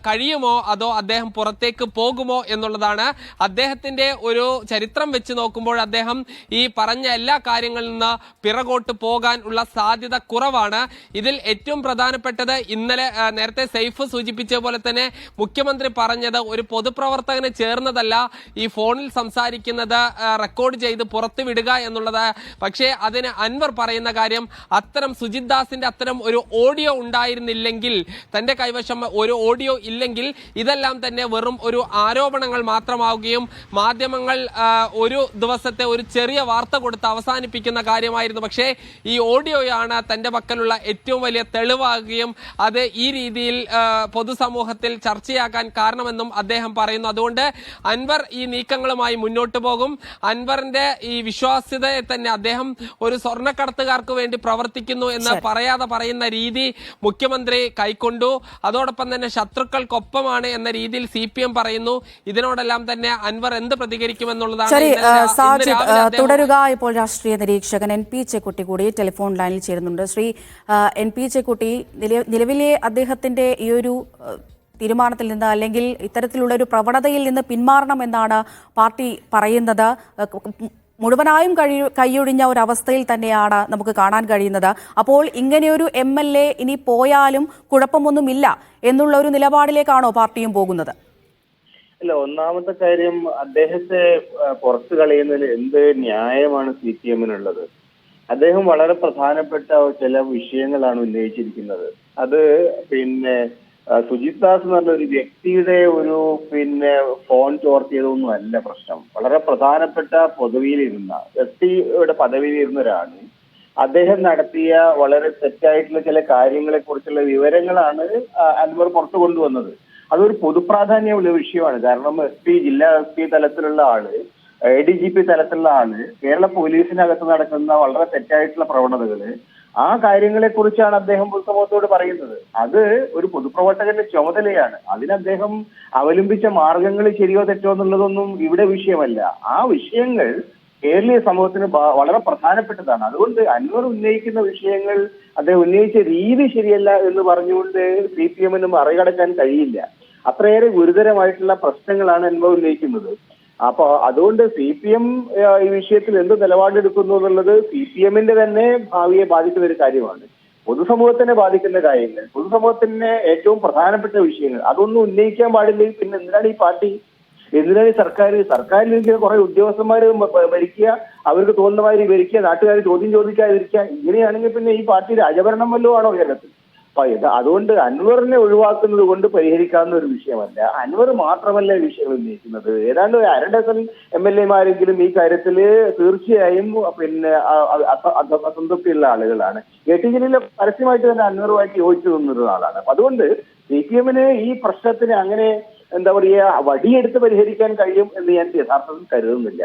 കഴിയുമോ അതോ അദ്ദേഹം പുറത്തേക്ക് പോകുമോ എന്നുള്ളതാണ്. അദ്ദേഹത്തിന്റെ ഒരു ചരിത്രം വെച്ച് നോക്കുമ്പോൾ അദ്ദേഹം ഈ പറഞ്ഞ എല്ലാ കാര്യങ്ങളിൽ നിന്ന് പിറകോട്ട് പോകാൻ ഉള്ള സാധ്യത കുറവാണ്. ഇതിൽ ഏറ്റവും പ്രധാനപ്പെട്ടത് ഇന്നലെ നേരത്തെ സൈഫ് സൂചിപ്പിച്ച പോലെ തന്നെ മുഖ്യമന്ത്രി പറഞ്ഞത് ഒരു പൊതുപ്രവർത്തകന് ചേർന്നതല്ല ഈ ഫോണിൽ സംസാരിക്കുന്നത് റെക്കോർഡ് ചെയ്ത് പുറത്തു വിടുക എന്നുള്ളത്. പക്ഷേ അതിന് അൻവർ പറയുന്ന കാര്യം അത്തരം സുജിത് ദാസിന്റെ അത്തരം ഒരു ഓഡിയോ ഉണ്ടായിരുന്നില്ലെങ്കിൽ, തന്റെ കൈവശം ഒരു ഓഡിയോ ഇല്ലെങ്കിൽ ഇതെല്ലാം തന്നെ വെറും ഒരു ആരോപണങ്ങൾ മാത്രമാവുകയും മാധ്യമങ്ങൾ ഒരു ദിവസത്തെ ഒരു ചെറിയ വാർത്ത കൊടുത്ത് അവസാനിപ്പിക്കുന്ന കാര്യമായിരുന്നു. പക്ഷേ ഈ ഓഡിയോയാണ് തന്റെ പക്കലുള്ള ഏറ്റവും വലിയ തെളിവാകുകയും അത് ഈ രീതിയിൽ പൊതുസമൂഹത്തിൽ ചർച്ചയാക്കാൻ കാരണമെന്നും അദ്ദേഹം പറയുന്നു. അതുകൊണ്ട് അൻവർ ഈ നീക്കങ്ങളുമായി മുന്നോട്ട് പോകും. അൻവറിന്റെ ഈ വിശ്വാസ്യതയെ തന്നെ അദ്ദേഹം ഒരു സ്വർണ്ണക്കടത്തുകാർക്ക് വേണ്ടി പ്രവർത്തിക്കുന്നു എന്ന് പറയാതെ പറയുന്ന രീതി മുഖ്യമന്ത്രി കൈക്കൊണ്ടു. അതോടൊപ്പം തന്നെ ശത്രുക്കൾക്കൊപ്പമാണ് എന്ന രീതിയിൽ CPM പറയുന്നു. ഇതിനോടെല്ലാം തന്നെ അൻവർ എന്ത് പ്രതികരിക്കുമെന്നുള്ളതാണ്. തുടരുക. ഇപ്പോൾ രാഷ്ട്രീയ നിരീക്ഷകൻ NP ചെക്കുട്ടി കൂടി ടെലിഫോൺ ലൈനിൽ ചേരുന്നുണ്ട്. ശ്രീ NP ചെക്കുട്ടി, നിലവിലെ അദ്ദേഹത്തിന്റെ ഈ ഒരു തീരുമാനത്തിൽ നിന്ന് അല്ലെങ്കിൽ ഇത്തരത്തിലുള്ള ഒരു പ്രവണതയിൽ നിന്ന് പിന്മാറണം എന്നാണ് പാർട്ടി പറയുന്നത്. മുഴുവനായും കൈയൊഴിഞ്ഞ ഒരവസ്ഥയിൽ തന്നെയാണ് നമുക്ക് കാണാൻ കഴിയുന്നത്. അപ്പോൾ ഇങ്ങനെയൊരു MLA ഇനി പോയാലും കുഴപ്പമൊന്നുമില്ല എന്നുള്ള ഒരു നിലപാടിലേക്കാണോ പാർട്ടിയും പോകുന്നത്? അല്ല, ഒന്നാമത്തെ കാര്യം, അദ്ദേഹത്തെ പുറത്തു കളയുന്നതിൽ എന്ത് ന്യായമാണ് CPMനുള്ളത്? അദ്ദേഹം വളരെ പ്രധാനപ്പെട്ട ചില വിഷയങ്ങളാണ് ഉന്നയിച്ചിരിക്കുന്നത്. അത് സുജിത് ദാസ് എന്ന് പറഞ്ഞ ഒരു വ്യക്തിയുടെ ഒരു ഫോൺ ചോർത്തിയതൊന്നും അല്ല പ്രശ്നം. വളരെ പ്രധാനപ്പെട്ട പദവിയിലിരുന്ന വ്യക്തിയുടെ പദവിയിലിരുന്ന ഒരാള് അദ്ദേഹം നടത്തിയ വളരെ തെറ്റായിട്ടുള്ള ചില കാര്യങ്ങളെ കുറിച്ചുള്ള വിവരങ്ങളാണ് അൻവർ പുറത്തു കൊണ്ടുവന്നത്. അതൊരു പൊതുപ്രാധാന്യമുള്ള വിഷയമാണ്. കാരണം ജില്ലാ SP തലത്തിലുള്ള ആള്, ADGP തലത്തിലുള്ള ആള് കേരള പോലീസിനകത്ത് നടക്കുന്ന വളരെ തെറ്റായിട്ടുള്ള പ്രവണതകള്, ആ കാര്യങ്ങളെ കുറിച്ചാണ് അദ്ദേഹം പൊതുസമൂഹത്തോട് പറയുന്നത്. അത് ഒരു പൊതുപ്രവർത്തകന്റെ ചുമതലയാണ്. അതിന് അദ്ദേഹം അവലംബിച്ച മാർഗങ്ങൾ ശരിയോ തെറ്റോ എന്നുള്ളതൊന്നും ഇവിടെ വിഷയമല്ല. ആ വിഷയങ്ങൾ കേരളീയ സമൂഹത്തിന് വളരെ പ്രധാനപ്പെട്ടതാണ്. അതുകൊണ്ട് അൻവർ ഉന്നയിക്കുന്ന വിഷയങ്ങൾ, അദ്ദേഹം ഉന്നയിച്ച രീതി ശരിയല്ല എന്ന് പറഞ്ഞുകൊണ്ട് CPMന് മറികടക്കാൻ കഴിയില്ല. അത്രയേറെ ഗുരുതരമായിട്ടുള്ള പ്രശ്നങ്ങളാണ് അൻവർ ഉന്നയിക്കുന്നത്. അപ്പൊ അതുകൊണ്ട് CPM ഈ വിഷയത്തിൽ എന്ത് നിലപാടെടുക്കുന്നു എന്നുള്ളത് CPMന്റെ തന്നെ ഭാവിയെ ബാധിക്കുന്ന ഒരു കാര്യമാണ്. പൊതുസമൂഹത്തിനെ ബാധിക്കുന്ന കാര്യങ്ങൾ, പൊതുസമൂഹത്തിന് ഏറ്റവും പ്രധാനപ്പെട്ട വിഷയങ്ങൾ അതൊന്നും ഉന്നയിക്കാൻ പാടില്ലെങ്കിൽ പിന്നെ എന്തിനാണ് ഈ പാർട്ടി, എന്തിനാണ് ഈ സർക്കാരിലിരിക്കുന്ന കുറെ ഉദ്യോഗസ്ഥന്മാർ ഭരിക്കുക, അവർക്ക് തോന്നുന്ന മാതിരി ഭരിക്കുക, നാട്ടുകാർ ചോദ്യം ചോദിക്കാതിരിക്കുക? ഇങ്ങനെയാണെങ്കിൽ പിന്നെ ഈ പാർട്ടി രാജഭരണം വല്ലതും ആണോ കേരളത്തിൽ? അപ്പൊ അതുകൊണ്ട് അൻവറിനെ ഒഴിവാക്കുന്നത് കൊണ്ട് പരിഹരിക്കാവുന്ന ഒരു വിഷയമല്ല. അൻവർ മാത്രമല്ല ഈ വിഷയം ഉന്നയിക്കുന്നത്. ഏതാണ്ട് 1/2 ഡസൻ MLA-മാരെങ്കിലും ഈ കാര്യത്തിൽ തീർച്ചയായും അസംതൃപ്തിയുള്ള ആളുകളാണ്. KT ജലീൽ പരസ്യമായിട്ട് തന്നെ അൻവറുമായിട്ട് യോജിച്ചു നിന്നൊരു ആളാണ്. അപ്പൊ അതുകൊണ്ട് CPMന് ഈ പ്രശ്നത്തിന് അങ്ങനെ വടിയെടുത്ത് പരിഹരിക്കാൻ കഴിയും എന്ന് ഞാൻ യഥാർത്ഥത്തിൽ കരുതുന്നില്ല.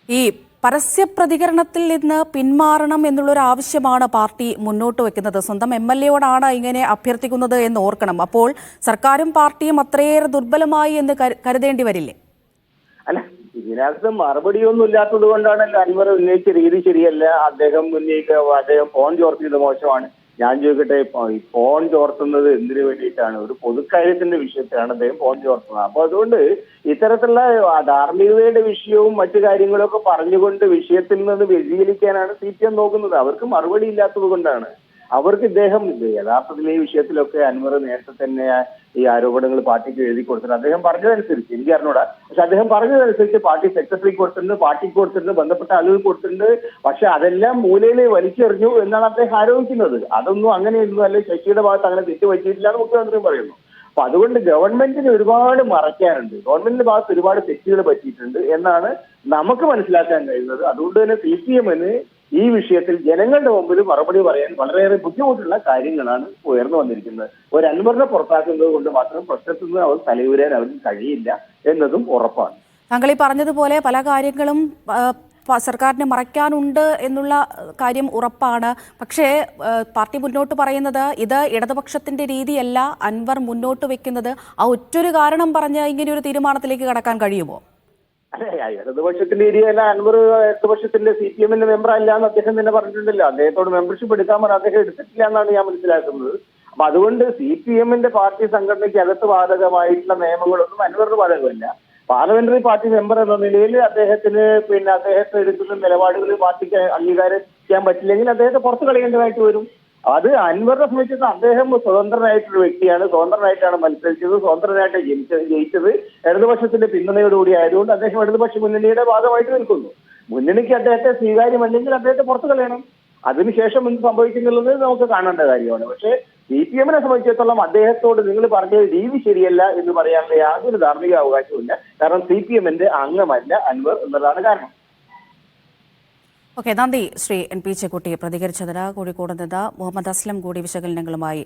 ഈ പരസ്യ പ്രതികരണത്തിൽ നിന്ന് പിന്മാറണം എന്നുള്ളൊരു ആവശ്യമാണ് പാർട്ടി മുന്നോട്ട് വെക്കുന്നത്. സ്വന്തം MLA-യോടാണ് ഇങ്ങനെ അഭ്യർത്ഥിക്കുന്നത് എന്ന് ഓർക്കണം. അപ്പോൾ സർക്കാരും പാർട്ടിയും അത്രയേറെ ദുർബലമായി എന്ന് കരുതേണ്ടി വരില്ലേ? അല്ല, ഇതിനകത്ത് മറുപടിയൊന്നും ഇല്ലാത്തത് കൊണ്ടാണല്ലോ അൻവർ ഉന്നയിച്ച രീതി ശരിയല്ല, അദ്ദേഹം ഫോൺ ചോർത്തിയത് മോശമാണ്. ഞാൻ ചോദിക്കട്ടെ, ഫോൺ ചോർത്തുന്നത് എന്തിനു വേണ്ടിയിട്ടാണ്? ഒരു പൊതുക്കാര്യത്തിന്റെ വിഷയത്തിലാണ് അദ്ദേഹം ഫോൺ ചോർത്തുന്നത്. അപ്പൊ അതുകൊണ്ട് ഇത്തരത്തിലുള്ള ധാർമ്മികതയുടെ വിഷയവും മറ്റു കാര്യങ്ങളും ഒക്കെ പറഞ്ഞുകൊണ്ട് വിഷയത്തിൽ നിന്ന് വ്യതിചലിക്കാനാണ് CPM നോക്കുന്നത്. അവർക്ക് മറുപടി ഇല്ലാത്തത് കൊണ്ടാണ്. അവർക്ക് ഇദ്ദേഹം യഥാർത്ഥത്തിൽ ഈ വിഷയത്തിലൊക്കെ അൻവർ നേരത്തെ തന്നെ ഈ ആരോപണങ്ങൾ പാർട്ടിക്ക് എഴുതി കൊടുത്തിട്ടുണ്ട്. അദ്ദേഹം പറഞ്ഞതനുസരിച്ച്, എനിക്ക് അറിഞ്ഞൂടാ, പക്ഷെ അദ്ദേഹം പറഞ്ഞതനുസരിച്ച് പാർട്ടി സെക്രട്ടറിക്ക് കൊടുത്തിട്ടുണ്ട്, പാർട്ടിക്ക് കൊടുത്തിട്ടുണ്ട്, ബന്ധപ്പെട്ട ആളുകൾക്ക് കൊടുത്തിട്ടുണ്ട്. പക്ഷെ അതെല്ലാം മൂലയിൽ വലിച്ചെറിഞ്ഞു എന്നാണ് അദ്ദേഹം ആരോപിക്കുന്നത്. അതൊന്നും അങ്ങനെയൊന്നും അല്ലെ, ശശിയുടെ ഭാഗത്ത് അങ്ങനെ തെറ്റ് പറ്റിയിട്ടില്ല എന്ന് മുഖ്യമന്ത്രി പറയുന്നു. അപ്പൊ അതുകൊണ്ട് ഗവൺമെന്റിന് ഒരുപാട് മറയ്ക്കാനുണ്ട്, ഗവൺമെന്റിന്റെ ഭാഗത്ത് ഒരുപാട് തെറ്റുകൾ പറ്റിയിട്ടുണ്ട് എന്നാണ് നമുക്ക് മനസ്സിലാക്കാൻ കഴിയുന്നത്. അതുകൊണ്ട് തന്നെ CPM-ന് ഈ വിഷയത്തിൽ ജനങ്ങളുടെ മുമ്പിൽ മറുപടി പറയാൻ വളരെയേറെ ബുദ്ധിമുട്ടുള്ള കാര്യങ്ങളാണ് ഉയർന്നു വന്നിരിക്കുന്നത്. ഒരു അൻവറിനെ പുറത്താക്കുന്നത് കൊണ്ട് മാത്രം പ്രശ്നത്തിൽ നിന്ന് അവർ തലയൂരാൻ അവർക്ക് കഴിയില്ല എന്നതും ഉറപ്പാണ്. താങ്കൾ ഈ പറഞ്ഞതുപോലെ പല കാര്യങ്ങളും സർക്കാരിന് മറയ്ക്കാനുണ്ട് എന്നുള്ള കാര്യം ഉറപ്പാണ്. പക്ഷേ പാർട്ടി മുന്നോട്ട് പറയുന്നത് ഇത് ഇടതുപക്ഷത്തിന്റെ രീതിയല്ല അൻവർ മുന്നോട്ട് വെക്കുന്നത്. ആ ഒറ്റൊരു കാരണം പറഞ്ഞ് ഇങ്ങനെ ഒരു തീരുമാനത്തിലേക്ക് കടക്കാൻ കഴിയുമോ? അതെ, ഇടതുപക്ഷത്തിന്റെ ഏരിയയല്ല, അൻവർ ഇടതുപക്ഷത്തിന്റെ CPM-ന്റെ മെമ്പർ അല്ല എന്ന് അദ്ദേഹം തന്നെ പറഞ്ഞിട്ടുണ്ടല്ലോ. അദ്ദേഹത്തോട് മെമ്പർഷിപ്പ് എടുക്കാൻ പറഞ്ഞാൽ അദ്ദേഹം എടുത്തിട്ടില്ല എന്നാണ് ഞാൻ മനസ്സിലാക്കുന്നത്. അപ്പൊ അതുകൊണ്ട് CPM-ന്റെ പാർട്ടി സംഘടനയ്ക്ക് അകത്ത് ബാധകമായിട്ടുള്ള നിയമങ്ങളൊന്നും അൻവറിന് ബാധകമല്ല. പാർലമെന്ററി പാർട്ടി മെമ്പർ എന്ന നിലയിൽ അദ്ദേഹത്തിന് അദ്ദേഹത്തെ എടുക്കുന്ന നിലപാടുകൾ പാർട്ടിക്ക് അംഗീകാരം ചെയ്യാൻ പറ്റില്ലെങ്കിൽ അദ്ദേഹത്തെ പുറത്തു കളയേണ്ടതായിട്ട് വരും. അത് അൻവറിനെ സംബന്ധിച്ച് അദ്ദേഹം സ്വതന്ത്രനായിട്ടൊരു വ്യക്തിയാണ്, സ്വതന്ത്രനായിട്ടാണ് മത്സരിച്ചത്, സ്വതന്ത്രനായിട്ട് ജയിച്ചത്, ഇടതുപക്ഷത്തിന്റെ പിന്തുണയോടുകൂടി ആയതുകൊണ്ട് അദ്ദേഹം ഇടതുപക്ഷ മുന്നണിയുടെ ഭാഗമായിട്ട് നിൽക്കുന്നു. മുന്നണിക്ക് അദ്ദേഹത്തെ സ്വീകാര്യമല്ലെങ്കിൽ അദ്ദേഹത്തെ പുറത്തു കളയണം. അതിനുശേഷം എന്ത് സംഭവിക്കുന്നുള്ളത് നമുക്ക് കാണേണ്ട കാര്യമാണ്. പക്ഷേ CPM-നെ സംബന്ധിച്ചിടത്തോളം അദ്ദേഹത്തോട് നിങ്ങൾ പറഞ്ഞ രീതി ശരിയല്ല എന്ന് പറയാനുള്ള യാതൊരു ധാർമ്മിക അവകാശവുമില്ല. കാരണം CPM-ന്റെ അംഗമല്ല അൻവർ എന്നതാണ് കാരണം. ഓക്കെ, നന്ദി ശ്രീ NP ചെക്കുട്ടി പ്രതികരിച്ചതിന്. കോഴിക്കോട് നിന്ന് മുഹമ്മദ് അസ്ലം കൂടി വിശകലനങ്ങളുമായി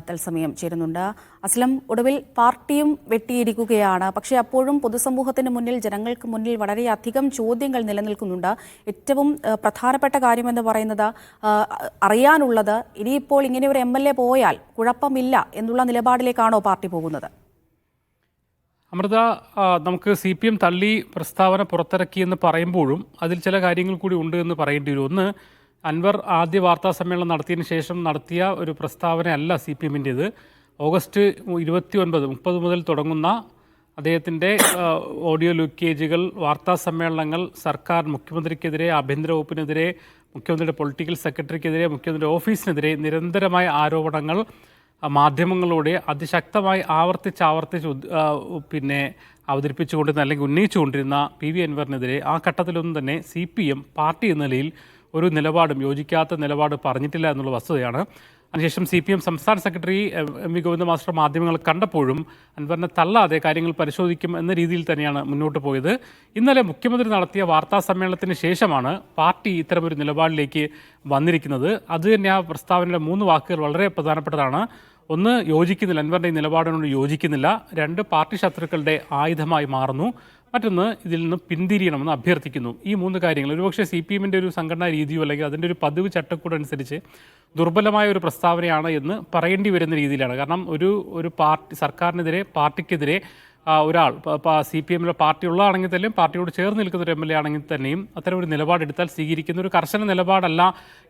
തത്സമയം ചേരുന്നുണ്ട്. അസ്ലം, ഒടുവിൽ പാർട്ടിയും വെട്ടിയിരിക്കുകയാണ്. പക്ഷേ അപ്പോഴും പൊതുസമൂഹത്തിന് മുന്നിൽ, ജനങ്ങൾക്ക് മുന്നിൽ വളരെയധികം ചോദ്യങ്ങൾ നിലനിൽക്കുന്നുണ്ട്. ഏറ്റവും പ്രധാനപ്പെട്ട കാര്യമെന്ന് പറയുന്നത് അറിയാനുള്ളത്, ഇനിയിപ്പോൾ ഇങ്ങനെ ഒരു MLA പോയാൽ കുഴപ്പമില്ല എന്നുള്ള നിലപാടിലേക്കാണോ പാർട്ടി പോകുന്നത്? അമൃത, നമുക്ക് CPM തള്ളി പ്രസ്താവന പുറത്തിറക്കിയെന്ന് പറയുമ്പോഴും അതിൽ ചില കാര്യങ്ങൾ കൂടി ഉണ്ട് എന്ന് പറയേണ്ടി വരും. ഒന്ന്, അൻവർ ആദ്യ വാർത്താ സമ്മേളനം നടത്തിയതിന് ശേഷം നടത്തിയ ഒരു പ്രസ്താവനയല്ല CPM-ൻ്റേത്. ഓഗസ്റ്റ് 29-30 മുതൽ തുടങ്ങുന്ന അദ്ദേഹത്തിൻ്റെ ഓഡിയോ ലീക്കേജുകൾ, വാർത്താ സമ്മേളനങ്ങൾ, സർക്കാർ മുഖ്യമന്ത്രിക്കെതിരെ, ആഭ്യന്തര വകുപ്പിനെതിരെ, മുഖ്യമന്ത്രിയുടെ പൊളിറ്റിക്കൽ സെക്രട്ടറിക്കെതിരെ, മുഖ്യമന്ത്രിയുടെ ഓഫീസിനെതിരെ നിരന്തരമായ ആരോപണങ്ങൾ മാധ്യമങ്ങളിലൂടെ അതിശക്തമായി ആവർത്തിച്ച് അവതരിപ്പിച്ചുകൊണ്ടിരുന്ന അല്ലെങ്കിൽ ഉന്നയിച്ചുകൊണ്ടിരുന്ന PV അൻവറിനെതിരെ ആ ഘട്ടത്തിലൊന്നും തന്നെ CPM പാർട്ടി എന്ന നിലയിൽ ഒരു നിലപാടും, യോജിക്കാത്ത നിലപാട് പറഞ്ഞിട്ടില്ല എന്നുള്ള വസ്തുതയാണ്. അതിനുശേഷം CPM സംസ്ഥാന സെക്രട്ടറി MV ഗോവിന്ദ മാസ്റ്റർ മാധ്യമങ്ങൾ കണ്ടപ്പോഴും അൻവറിനെ തള്ളാതെ കാര്യങ്ങൾ പരിശോധിക്കും എന്ന രീതിയിൽ തന്നെയാണ് മുന്നോട്ട് പോയത്. ഇന്നലെ മുഖ്യമന്ത്രി നടത്തിയ വാർത്താ സമ്മേളനത്തിന് ശേഷമാണ് പാർട്ടി ഇത്തരമൊരു നിലപാടിലേക്ക് വന്നിരിക്കുന്നത്. അത് തന്നെ ആ പ്രസ്താവനയുടെ 3 വാക്കുകൾ വളരെ പ്രധാനപ്പെട്ടതാണ്. ഒന്ന്, യോജിക്കുന്നില്ല, അൻവറിൻ്റെ ഈ നിലപാടിനോട് യോജിക്കുന്നില്ല. 2, പാർട്ടി ശത്രുക്കളുടെ ആയുധമായി മാറുന്നു. മറ്റൊന്ന്, ഇതിൽ നിന്ന് പിന്തിരിയണമെന്ന് അഭ്യർത്ഥിക്കുന്നു. ഈ 3 കാര്യങ്ങൾ ഒരുപക്ഷെ CPM-ൻ്റെ ഒരു സംഘടനാ രീതിയോ അല്ലെങ്കിൽ അതിൻ്റെ ഒരു പതിവ് ചട്ടക്കൂടനുസരിച്ച് ദുർബലമായ ഒരു പ്രസ്താവനയാണ് എന്ന് പറയേണ്ടി വരുന്ന രീതിയിലാണ്. കാരണം ഒരു പാർട്ടി, സർക്കാരിനെതിരെ, പാർട്ടിക്കെതിരെ ഒരാൾ CPM-ലെ പാർട്ടി ഉള്ളതാണെങ്കിൽ തന്നെയും പാർട്ടിയോട് ചേർന്ന് നിൽക്കുന്ന ഒരു MLA ആണെങ്കിൽ തന്നെയും അത്തരം ഒരു നിലപാടെടുത്താൽ സ്വീകരിക്കുന്ന ഒരു കർശന നിലപാടല്ല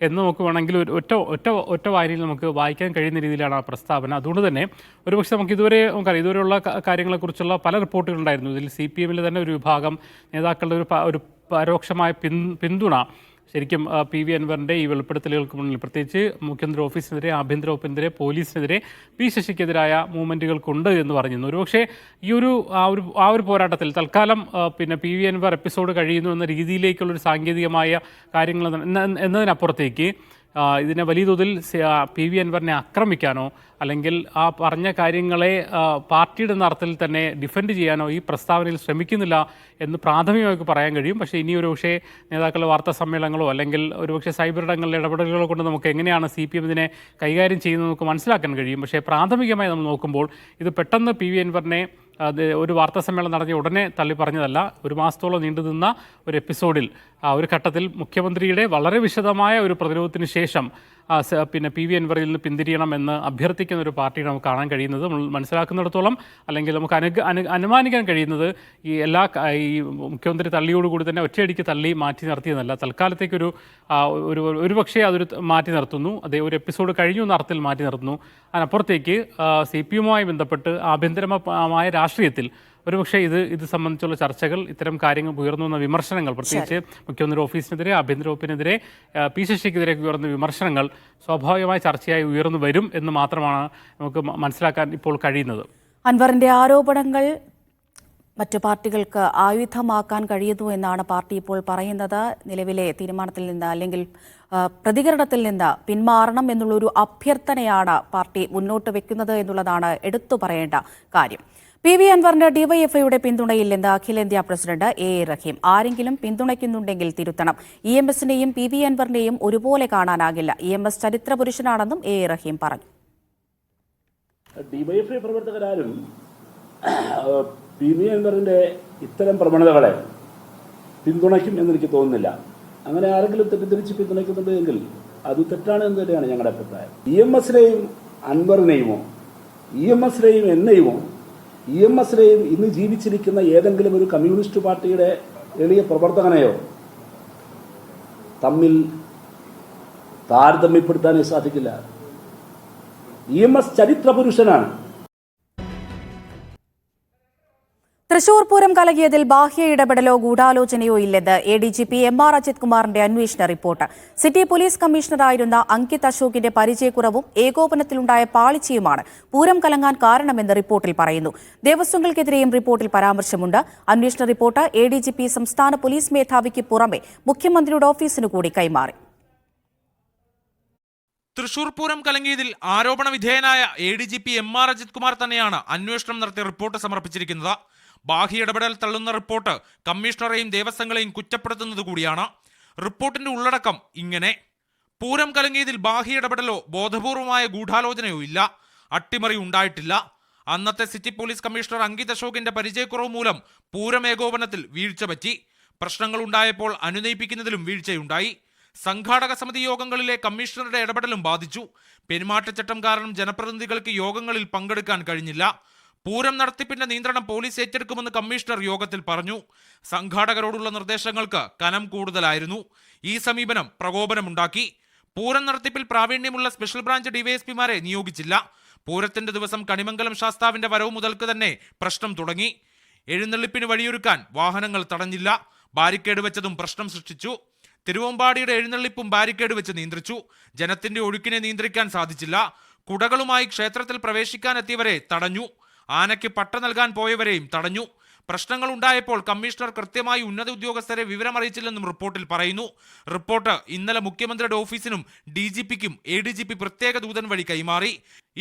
എന്ന് നമുക്ക് വേണമെങ്കിൽ ഒറ്റ വായനയിൽ നമുക്ക് വായിക്കാൻ കഴിയുന്ന രീതിയിലാണ് ആ പ്രസ്താവന. അതുകൊണ്ട് തന്നെ ഒരുപക്ഷെ നമുക്ക് ഇതുവരെയുള്ള കാര്യങ്ങളെക്കുറിച്ചുള്ള പല റിപ്പോർട്ടുകളുണ്ടായിരുന്നു. ഇതിൽ CPM-ലെ തന്നെ ഒരു വിഭാഗം നേതാക്കളുടെ ഒരു പരോക്ഷമായ പിന്തുണ ശരിക്കും PV അൻവറിൻ്റെ ഈ വെളിപ്പെടുത്തലുകൾക്ക് മുന്നിൽ, പ്രത്യേകിച്ച് മുഖ്യമന്ത്രി ഓഫീസിനെതിരെ, ആഭ്യന്തര വകുപ്പിനെതിരെ, പോലീസിനെതിരെ, P ശശിക്കെതിരായ മൂവ്മെൻറ്റുകൾക്കുണ്ട് എന്ന് പറഞ്ഞിരുന്നു. ഒരുപക്ഷെ ഈ ആ ഒരു പോരാട്ടത്തിൽ തൽക്കാലം PV അൻവർ എപ്പിസോഡ് കഴിയുന്നു എന്ന രീതിയിലേക്കുള്ളൊരു സാങ്കേതികമായ കാര്യങ്ങൾ എന്നതിനപ്പുറത്തേക്ക് ഇതിനെ വലിയ തോതിൽ PV അൻവറിനെ ആക്രമിക്കാനോ അല്ലെങ്കിൽ ആ പറഞ്ഞ കാര്യങ്ങളെ പാർട്ടിയുടെ അർത്ഥത്തിൽ തന്നെ ഡിഫെൻഡ് ചെയ്യാനോ ഈ പ്രസ്താവനയിൽ ശ്രമിക്കുന്നില്ല എന്ന് പ്രാഥമികമായി പറയാൻ കഴിയും. പക്ഷേ ഇനി ഒരുപക്ഷെ നേതാക്കളുടെ വാർത്താ സമ്മേളനങ്ങളോ അല്ലെങ്കിൽ ഒരുപക്ഷെ സൈബർ ഇടങ്ങളിലെ ഇടപെടലുകളോ കൊണ്ട് നമുക്ക് എങ്ങനെയാണ് CPM ഇതിനെ കൈകാര്യം ചെയ്യുന്നത് നമുക്ക് മനസ്സിലാക്കാൻ കഴിയും. പക്ഷേ പ്രാഥമികമായി നമ്മൾ നോക്കുമ്പോൾ ഇത് പെട്ടെന്ന് PV അൻവറിനെ ഒരു വാർത്താ സമ്മേളനം നടത്തിയ ഉടനെ തള്ളി പറഞ്ഞതല്ല. 1 മാസത്തോളം നീണ്ടുനിന്ന ഒരു എപ്പിസോഡിൽ ഒരു ഘട്ടത്തിൽ മുഖ്യമന്ത്രിയുടെ വളരെ വിശദമായ ഒരു പ്രതിരോധത്തിന് ശേഷം PV അൻവറിൽ നിന്ന് പിന്തിരിയണമെന്ന് അഭ്യർത്ഥിക്കുന്ന ഒരു പാർട്ടിയാണ് നമുക്ക് കാണാൻ കഴിയുന്നത്. നമ്മൾ മനസ്സിലാക്കുന്നിടത്തോളം അല്ലെങ്കിൽ നമുക്ക് അനുമാനിക്കാൻ കഴിയുന്നത് ഈ മുഖ്യമന്ത്രി തള്ളിയോടുകൂടി തന്നെ ഒറ്റയടിക്ക് തള്ളി മാറ്റി നിർത്തിയെന്നല്ല. തൽക്കാലത്തേക്കൊരു ഒരുപക്ഷെ അതൊരു മാറ്റി നിർത്തുന്നു, അതേ ഒരു എപ്പിസോഡ് കഴിഞ്ഞു എന്ന അർത്ഥത്തിൽ മാറ്റി നിർത്തുന്നു. അതിനപ്പുറത്തേക്ക് CPM-മായി ബന്ധപ്പെട്ട് ആഭ്യന്തരമായ രാഷ്ട്രീയത്തിൽ ഒരുപക്ഷെ ഇത് സംബന്ധിച്ചുള്ള ചർച്ചകൾ, ഇത്തരം കാര്യങ്ങൾ ഉയർന്നു വന്ന വിമർശനങ്ങൾ, പ്രത്യേകിച്ച് മുഖ്യമന്ത്രി ഓഫീസിനെതിരെ, ആഭ്യന്തര വകുപ്പിനെതിരെ, പി ശശിക്കെതിരെ ഉയർന്ന വിമർശനങ്ങൾ സ്വാഭാവികമായി ചർച്ചയായി ഉയർന്നു വരും എന്ന് മാത്രമാണ് നമുക്ക് മനസ്സിലാക്കാൻ ഇപ്പോൾ കഴിയുന്നത്. അൻവറിന്റെ ആരോപണങ്ങൾ മറ്റു പാർട്ടികൾക്ക് ആയുധമാക്കാൻ കഴിയുന്നു എന്നാണ് പാർട്ടി ഇപ്പോൾ പറയുന്നത്. നിലവിലെ തീരുമാനത്തിൽ നിന്ന് അല്ലെങ്കിൽ പ്രതികരണത്തിൽ നിന്ന് പിന്മാറണം എന്നുള്ളൊരു അഭ്യർത്ഥനയാണ് പാർട്ടി മുന്നോട്ട് വെക്കുന്നത് എന്നുള്ളതാണ് എടുത്തു പറയേണ്ട കാര്യം. PV അൻവറിന് ഡിവൈഎഫ്ഐയുടെ പിന്തുണയില്ലെന്ന് അഖിലേന്ത്യാ പ്രസിഡന്റ് A റഹീം. ആരെങ്കിലും പിന്തുണയ്ക്കുന്നുണ്ടെങ്കിൽ തിരുത്തണം. EMSനെയും PV അൻവറിനെയും ഒരുപോലെ കാണാനാകില്ല. EMS ചരിത്ര പുരുഷനാണെന്നും A റഹീം പറഞ്ഞു. ഡിവൈഎഫ്ഐ പ്രവർത്തകരാരും PV അൻവറിന്റെ ഇത്തരം പ്രവണതകളെ പിന്തുണയ്ക്കും എന്നെനിക്ക് തോന്നുന്നില്ല. അങ്ങനെ ആരെങ്കിലും തെറ്റിദ്ധരിച്ച് പിന്തുണയ്ക്കുന്നുണ്ട് എങ്കിൽ അത് തെറ്റാണ് എന്ന് തന്നെയാണ് ഞങ്ങളുടെ അഭിപ്രായം. EMSനെയും അൻവറിനെയുമോ EMSനെയും എന്നെയുമോ EMSനെയും ഇന്ന് ജീവിച്ചിരിക്കുന്ന ഏതെങ്കിലും ഒരു കമ്മ്യൂണിസ്റ്റ് പാർട്ടിയുടെ എളിയ പ്രവർത്തകനെയോ തമ്മിൽ താരതമ്യപ്പെടുത്താനേ സാധിക്കില്ല. EMS ചരിത്ര പുരുഷനാണ്. തൃശൂർ പൂരം കലകിയതിൽ ബാഹ്യ ഇടപെടലോ ഗൂഢാലോചനയോ ഇല്ലെന്ന് ADGP MR അജിത് കുമാറിന്റെ അന്വേഷണ റിപ്പോർട്ട്. സിറ്റി പോലീസ് കമ്മീഷണറായിരുന്ന അങ്കിത് അശോകിന്റെ പരിചയക്കുറവും ഏകോപനത്തിലുണ്ടായ പാളിച്ചയുമാണ് പൂരം കലങ്ങാൻ കാരണമെന്ന് റിപ്പോർട്ടിൽ പറയുന്നു. ദേവസ്വങ്ങൾക്കെതിരെയും റിപ്പോർട്ടിൽ പരാമർശമുണ്ട്. അന്വേഷണ റിപ്പോർട്ട് ADGP സംസ്ഥാന പോലീസ് മേധാവിക്ക് പുറമെ മുഖ്യമന്ത്രിയുടെ ഓഫീസിനു കൂടി കൈമാറി. തൃശൂർ പൂരം കലങ്ങിയതിൽ ആരോപണ വിധേയനായ ADGP MR അജിത് കുമാർ തന്നെയാണ് അന്വേഷണം നടത്തിയ റിപ്പോർട്ട് സമർപ്പിച്ചിരിക്കുന്നത്. ബാഹ്യ ഇടപെടൽ തള്ളുന്ന റിപ്പോർട്ട് കമ്മീഷണറെയും ദേവസ്വങ്ങളെയും കുറ്റപ്പെടുത്തുന്നത് കൂടിയാണ്. റിപ്പോർട്ടിന്റെ ഉള്ളടക്കം ഇങ്ങനെ: പൂരം കലങ്ങിയതിൽ ബാഹ്യ ഇടപെടലോ ബോധപൂർവമായ ഗൂഢാലോചനയോ ഇല്ല. അട്ടിമറി ഉണ്ടായിട്ടില്ല. അന്നത്തെ സിറ്റി പോലീസ് കമ്മീഷണർ അങ്കിത് അശോകിന്റെ പരിചയക്കുറവ് മൂലം പൂരം ഏകോപനത്തിൽ വീഴ്ച പറ്റി. പ്രശ്നങ്ങൾ ഉണ്ടായപ്പോൾ അനുനയിപ്പിക്കുന്നതിലും വീഴ്ചയുണ്ടായി. സംഘാടക സമിതി യോഗങ്ങളിലെ കമ്മീഷണറുടെ ഇടപെടലും ബാധിച്ചു. പെരുമാറ്റച്ചട്ടം കാരണം ജനപ്രതിനിധികൾക്ക് യോഗങ്ങളിൽ പങ്കെടുക്കാൻ കഴിഞ്ഞില്ല. പൂരം നടത്തിപ്പിന്റെ നിയന്ത്രണം പോലീസ് ഏറ്റെടുക്കുമെന്ന് കമ്മീഷണർ യോഗത്തിൽ പറഞ്ഞു. സംഘാടകരോടുള്ള നിർദ്ദേശങ്ങൾക്ക് കനം കൂടുതലായിരുന്നു. ഈ സമീപനം പ്രകോപനമുണ്ടാക്കി. പൂരം നടത്തിപ്പിൽ പ്രാവീണ്യമുള്ള സ്പെഷ്യൽ ബ്രാഞ്ച് ഡിവൈഎസ്പിമാരെ നിയോഗിച്ചില്ല. പൂരത്തിന്റെ ദിവസം കണിമംഗലം ശാസ്താവിന്റെ വരവ് മുതൽക്ക് തന്നെ പ്രശ്നം തുടങ്ങി. എഴുന്നള്ളിപ്പിന് വഴിയൊരുക്കാൻ വാഹനങ്ങൾ തടഞ്ഞില്ല. ബാരിക്കേഡ് വെച്ചതും പ്രശ്നം സൃഷ്ടിച്ചു. തിരുവമ്പാടിയുടെ എഴുന്നള്ളിപ്പും ബാരിക്കേഡ് വെച്ച് നിയന്ത്രിച്ചു. ജനത്തിന്റെ ഒഴുക്കിനെ നിയന്ത്രിക്കാൻ സാധിച്ചില്ല. കുടകളുമായി ക്ഷേത്രത്തിൽ പ്രവേശിക്കാനെത്തിയവരെ തടഞ്ഞു. ആനയ്ക്ക് പട്ട നൽകാൻ പോയവരെയും തടഞ്ഞു. പ്രശ്നങ്ങൾ ഉണ്ടായപ്പോൾ കമ്മീഷണർ കൃത്യമായി ഉന്നത ഉദ്യോഗസ്ഥരെ വിവരമറിയിച്ചില്ലെന്നും റിപ്പോർട്ടിൽ പറയുന്നു. റിപ്പോർട്ട് ഇന്നലെ മുഖ്യമന്ത്രിയുടെ ഓഫീസിനും DGPക്കും ADGP പ്രത്യേക ദൂതൻ വഴി കൈമാറി.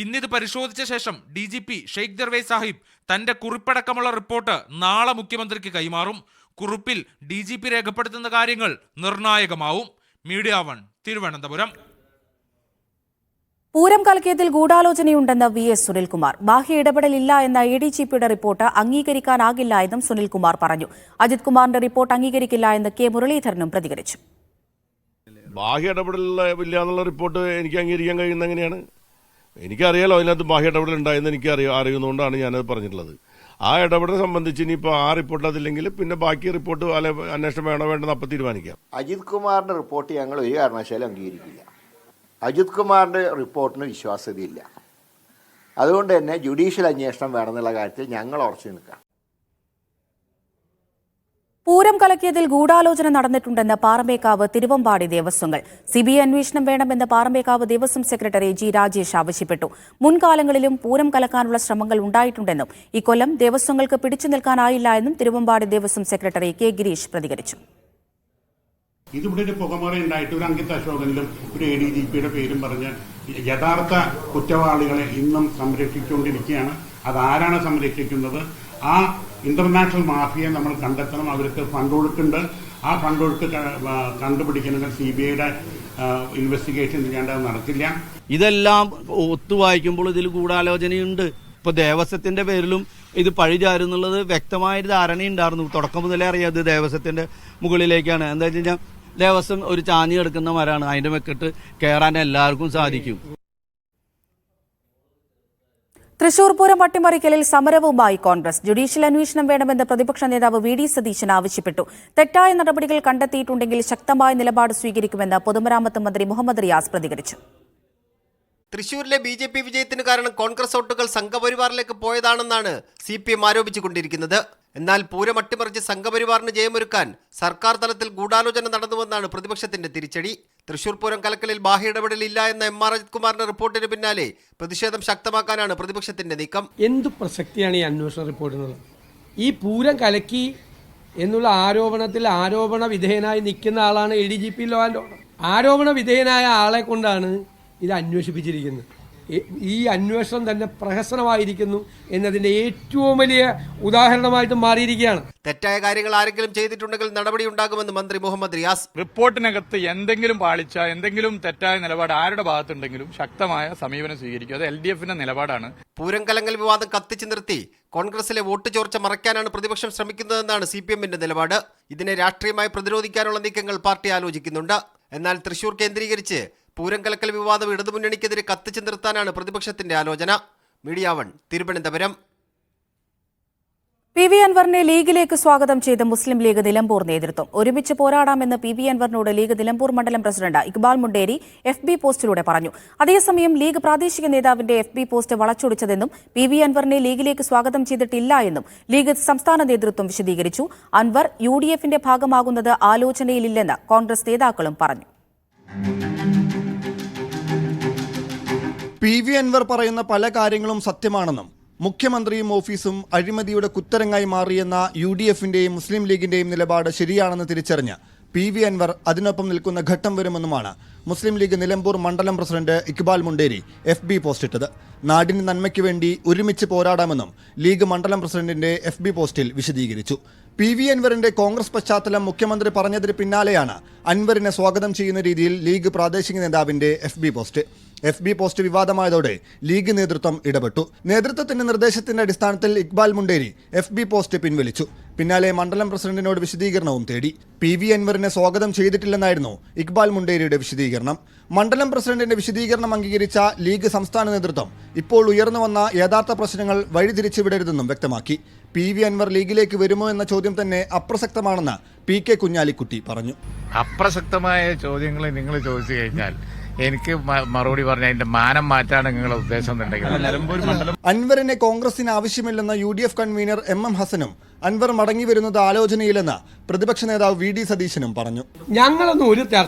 ഇന്നിത് പരിശോധിച്ച ശേഷം DGP ഷെയ്ഖ് ദർവേ സാഹിബ് തന്റെ കുറിപ്പടക്കമുള്ള റിപ്പോർട്ട് നാളെ മുഖ്യമന്ത്രിക്ക് കൈമാറും. കുറിപ്പിൽ DGP രേഖപ്പെടുത്തുന്ന കാര്യങ്ങൾ നിർണായകമാവും. മീഡിയ 1 തിരുവനന്തപുരം. പൂരം കലക്കിയതിൽ ഗൂഢാലോചനയുണ്ടെന്ന് VS സുനിൽകുമാർ. ബാഹ്യ ഇടപെടലില്ല എന്ന ADGPയുടെ റിപ്പോർട്ട് അംഗീകരിക്കാനാകില്ല എന്നും സുനിൽകുമാർ പറഞ്ഞു. അജിത് കുമാറിന്റെ റിപ്പോർട്ട് അംഗീകരിക്കില്ല എന്ന് K മുരളീധരനും പ്രതികരിച്ചു. ബാഹ്യ ഇടപെടലില്ല എന്നുള്ള റിപ്പോർട്ട് എനിക്ക് അംഗീകരിക്കാൻ കഴിയുന്ന എങ്ങനെയാണ്? എനിക്കറിയാലോ അതിനകത്ത് ബാഹ്യ ഇടപെടൽ ഉണ്ടായെന്ന് എനിക്ക് അറിയുന്നതുകൊണ്ടാണ് ഞാനത് പറഞ്ഞിട്ടുള്ളത്. ആ ഇടപെടൽ സംബന്ധിച്ച് ഇനിയിപ്പോൾ ആ റിപ്പോർട്ട് അതില്ലെങ്കിൽ പിന്നെ ബാക്കി റിപ്പോർട്ട് അല്ലെ അന്വേഷണം വേണോ വേണ്ടെന്ന് അപ്പം തീരുമാനിക്കാം. അജിത് കുമാറിന്റെ റിപ്പോർട്ട് ഞങ്ങൾ ഒരു കാരണവശാലും അംഗീകരിക്കില്ല. അജിത് കുമാറിന്റെ റിപ്പോർട്ടിന് വിശ്വാസ്യതയില്ല. അതുകൊണ്ട് തന്നെ ജുഡീഷ്യൽ അന്വേഷണം വേണമെന്നുള്ള കാര്യത്തിൽ ഞങ്ങൾ ഉറച്ചു നിൽക്കാം. പൂരം കലക്കിയതിൽ ഗൂഢാലോചന നടന്നിട്ടുണ്ടെന്ന് പാറമേക്കാവ് തിരുവമ്പാടി ദേവസ്വങ്ങൾ. CBI അന്വേഷണം വേണമെന്ന് പാറമേക്കാവ് ദേവസ്വം സെക്രട്ടറി G രാജേഷ് ആവശ്യപ്പെട്ടു. മുൻകാലങ്ങളിലും പൂരം കലക്കാനുള്ള ശ്രമങ്ങൾ ഉണ്ടായിട്ടുണ്ടെന്നും ഇക്കൊല്ലം ദേവസ്വങ്ങൾക്ക് പിടിച്ചു നിൽക്കാനായില്ല എന്നും തിരുവമ്പാടി ദേവസ്വം സെക്രട്ടറി K ഗിരീഷ് പ്രതികരിച്ചു. ഇതിവിടെ ഒരു പുകമറ ഉണ്ടായിട്ട് ഒരു അങ്കിത് അശോകനിലും ഒരു ADGPയുടെ പേരും പറഞ്ഞ് യഥാർത്ഥ കുറ്റവാളികളെ ഇന്നും സംരക്ഷിച്ചുകൊണ്ടിരിക്കുകയാണ്. അതാരാണ് സംരക്ഷിക്കുന്നത്? ആ ഇന്റർനാഷണൽ മാഫിയെ നമ്മൾ കണ്ടെത്തണം. അവർക്ക് ഫണ്ടൊഴുക്കുണ്ട്. ആ ഫണ്ടൊഴുക്ക് കണ്ടുപിടിക്കണമെങ്കിൽ CBIയുടെ ഇൻവെസ്റ്റിഗേഷൻ ചെയ്യേണ്ടത് നടക്കില്ല. ഇതെല്ലാം ഒത്തുവായിക്കുമ്പോൾ ഇതിൽ ഗൂഢാലോചനയുണ്ട്. ഇപ്പോൾ ദേവസ്വത്തിന്റെ പേരിലും ഇത് പഴിചാരുന്നുള്ളത് വ്യക്തമായ ധാരണയുണ്ടായിരുന്നു. തുടക്കം മുതലേ അറിയാം ഇത് ദേവസ്വത്തിന്റെ മുകളിലേക്കാണ്. എന്താ വെച്ച് കഴിഞ്ഞാൽ ദേവസ്വം ഒരു ചാഞ്ഞ് കിടക്കുന്ന മരമാണ്. അതിന്റെ മെക്കിട്ട് കയറാൻ എല്ലാവർക്കും സാധിക്കും. തൃശൂർ പൂരം അട്ടിമറിക്കലിൽ സമരവുമായി കോൺഗ്രസ്. ജുഡീഷ്യൽ അന്വേഷണം വേണമെന്ന് പ്രതിപക്ഷ നേതാവ് VD സതീശൻ ആവശ്യപ്പെട്ടു. തെറ്റായ നടപടികൾ കണ്ടെത്തിയിട്ടുണ്ടെങ്കിൽ ശക്തമായ നിലപാട് സ്വീകരിക്കുമെന്ന് പൊതുമരാമത്ത് മന്ത്രി മുഹമ്മദ് റിയാസ് പ്രതികരിച്ചു. തൃശൂരിലെ BJP വിജയത്തിന് കാരണം കോൺഗ്രസ് വോട്ടുകൾ സംഘപരിവാറിലേക്ക് പോയതാണെന്നാണ് CPM ആരോപിച്ചുകൊണ്ടിരിക്കുന്നത്. എന്നാൽ പൂരം അട്ടിമറിച്ച് സംഘപരിവാറിന് ജയമൊരുക്കാൻ സർക്കാർ തലത്തിൽ ഗൂഢാലോചന നടന്നുവെന്നാണ് പ്രതിപക്ഷത്തിന്റെ തിരിച്ചടി. തൃശൂർ പൂരം കലക്കലിൽ ബാഹ്യ ഇടപെടലില്ല എന്ന MR അജിത് കുമാറിന്റെ റിപ്പോർട്ടിന് പിന്നാലെ പ്രതിഷേധം ശക്തമാക്കാനാണ് പ്രതിപക്ഷത്തിന്റെ നീക്കം. എന്തു പ്രസക്തിയാണ് ഈ അന്വേഷണ റിപ്പോർട്ടിനുള്ളത്? ഈ പൂരം കലക്കി എന്നുള്ള ആരോപണ വിധേയനായി നിൽക്കുന്ന ആളാണ് ADGP ലോ ആൻഡ് ഓർഡർ. ആരോപണ വിധേയനായ ആളെ കൊണ്ടാണ് ഇത് അന്വേഷിപ്പിച്ചിരിക്കുന്നത്. ഈ അന്വേഷണം തന്നെ പ്രഹസനമായിരിക്കുന്നു എന്നതിന്റെ ഏറ്റവും വലിയ ഉദാഹരണമായിട്ട് മാറിയിരിക്കുകയാണ്. തെറ്റായ കാര്യങ്ങൾ ആരെങ്കിലും ചെയ്തിട്ടുണ്ടെങ്കിൽ നടപടി ഉണ്ടാകുമെന്ന് മന്ത്രി മുഹമ്മദ് റിയാസ്. റിപ്പോർട്ടിനകത്ത് എന്തെങ്കിലും പാളിച്ച, എന്തെങ്കിലും തെറ്റായ നിലപാട് ആരുടെ ഭാഗത്തുണ്ടെങ്കിലും ശക്തമായ സമീപനം സ്വീകരിക്കും. അത് LDFന്റെ നിലപാടാണ്. പൂരം കലങ്കൽ വിവാദം കത്തിച്ചു നിർത്തി കോൺഗ്രസിലെ വോട്ട് ചോർച്ച മറയ്ക്കാനാണ് പ്രതിപക്ഷം ശ്രമിക്കുന്നതെന്നാണ് CPMന്റെ നിലപാട്. ഇതിനെ രാഷ്ട്രീയമായി പ്രതിരോധിക്കാനുള്ള നീക്കങ്ങൾ പാർട്ടി ആലോചിക്കുന്നുണ്ട്. എന്നാൽ തൃശൂർ കേന്ദ്രീകരിച്ച് പൂരം കലക്കൽ വിവാദം ഇടതുമുന്നണിക്കെതിരെ കത്തിച്ചു നിർത്താനാണ് പ്രതിപക്ഷത്തിന്റെ ആലോചന. മീഡിയ 1 തിരുവനന്തപുരം. PV അൻവറിനെ ലീഗിലേക്ക് സ്വാഗതം ചെയ്ത് മുസ്ലിം ലീഗ് നിലമ്പൂർ നേതൃത്വം. ഒരുമിച്ച് പോരാടാമെന്ന് PV അൻവറിനോട് ലീഗ് നിലമ്പൂർ മണ്ഡലം പ്രസിഡന്റ് ഇക്ബാൽ മുണ്ടേരി FB പോസ്റ്റിലൂടെ പറഞ്ഞു. അതേസമയം ലീഗ് പ്രാദേശിക നേതാവിന്റെ FB പോസ്റ്റ് വളച്ചൊടിച്ചതെന്നും PV അൻവറിനെ ലീഗിലേക്ക് സ്വാഗതം ചെയ്തിട്ടില്ല എന്നും ലീഗ് സംസ്ഥാന നേതൃത്വം വിശദീകരിച്ചു. അൻവർ UDFന്റെ ഭാഗമാകുന്നത് ആലോചനയിലില്ലെന്ന് കോൺഗ്രസ് നേതാക്കളും പറഞ്ഞു. PV അൻവർ പറയുന്ന പല കാര്യങ്ങളും സത്യമാണെന്നും മുഖ്യമന്ത്രിയും ഓഫീസും അഴിമതിയുടെ കുത്തരങ്ങായി മാറിയെന്ന UDFന്റെയും മുസ്ലിം ലീഗിന്റെയും നിലപാട് ശരിയാണെന്ന് തിരിച്ചറിഞ്ഞ് PV അൻവർ അതിനൊപ്പം നിൽക്കുന്ന ഘട്ടം വരുമെന്നുമാണ് മുസ്ലിം ലീഗ് നിലമ്പൂർ മണ്ഡലം പ്രസിഡന്റ് ഇക്ബാൽ മുണ്ടേരി FB പോസ്റ്റിട്ടത്. നാടിന് നന്മയ്ക്ക് വേണ്ടി ഒരുമിച്ച് പോരാടാമെന്നും ലീഗ് മണ്ഡലം പ്രസിഡന്റിന്റെ FB പോസ്റ്റിൽ വിശദീകരിച്ചു. PV അൻവറിന്റെ കോൺഗ്രസ് പശ്ചാത്തലം മുഖ്യമന്ത്രി പറഞ്ഞതിന് പിന്നാലെയാണ് അൻവറിനെ സ്വാഗതം ചെയ്യുന്ന രീതിയിൽ ലീഗ് പ്രാദേശിക നേതാവിന്റെ FB പോസ്റ്റ്. FB പോസ്റ്റ് വിവാദമായതോടെ ലീഗ് നേതൃത്വം ഇടപെട്ടു. നേതൃത്വത്തിന്റെ നിർദ്ദേശത്തിന്റെ അടിസ്ഥാനത്തിൽ ഇക്ബാൽ മുണ്ടേരി FB പോസ്റ്റ് പിൻവലിച്ചു. പിന്നാലെ മണ്ഡലം പ്രസിഡന്റിനോട് വിശദീകരണവും തേടി. PV അൻവറിനെ സ്വാഗതം ചെയ്തിട്ടില്ലെന്നായിരുന്നു ഇക്ബാൽ മുണ്ടേരിയുടെ വിശദീകരണം. മണ്ഡലം പ്രസിഡന്റിന്റെ വിശദീകരണം അംഗീകരിച്ച ലീഗ് സംസ്ഥാന നേതൃത്വം ഇപ്പോൾ ഉയർന്നു വന്ന യഥാർത്ഥ പ്രശ്നങ്ങൾ വഴിതിരിച്ചുവിടരുതെന്നും വ്യക്തമാക്കി. PV അൻവർ ലീഗിലേക്ക് വരുമോ എന്ന ചോദ്യം തന്നെ അപ്രസക്തമാണെന്ന് PK കുഞ്ഞാലിക്കുട്ടി പറഞ്ഞു. അപ്രസക്തമായ ചോദ്യങ്ങൾ നിങ്ങൾ ചോദിച്ചു കഴിഞ്ഞാൽ എനിക്ക് മറുപടി പറഞ്ഞ അതിന്റെ മാനം മാറ്റാണ് നിങ്ങളുടെ ഉദ്ദേശം എന്നുണ്ടെങ്കിൽ അൻവറിനെ കോൺഗ്രസിന് ആവശ്യമില്ലെന്ന UDF കൺവീനർ MM ഹസനും അൻവർ മടങ്ങി വരുന്നത് ആലോചനയിലെന്ന് പ്രതിപക്ഷ നേതാവ് VD സതീശനും പറഞ്ഞു. ഞങ്ങളൊന്നും ഒരു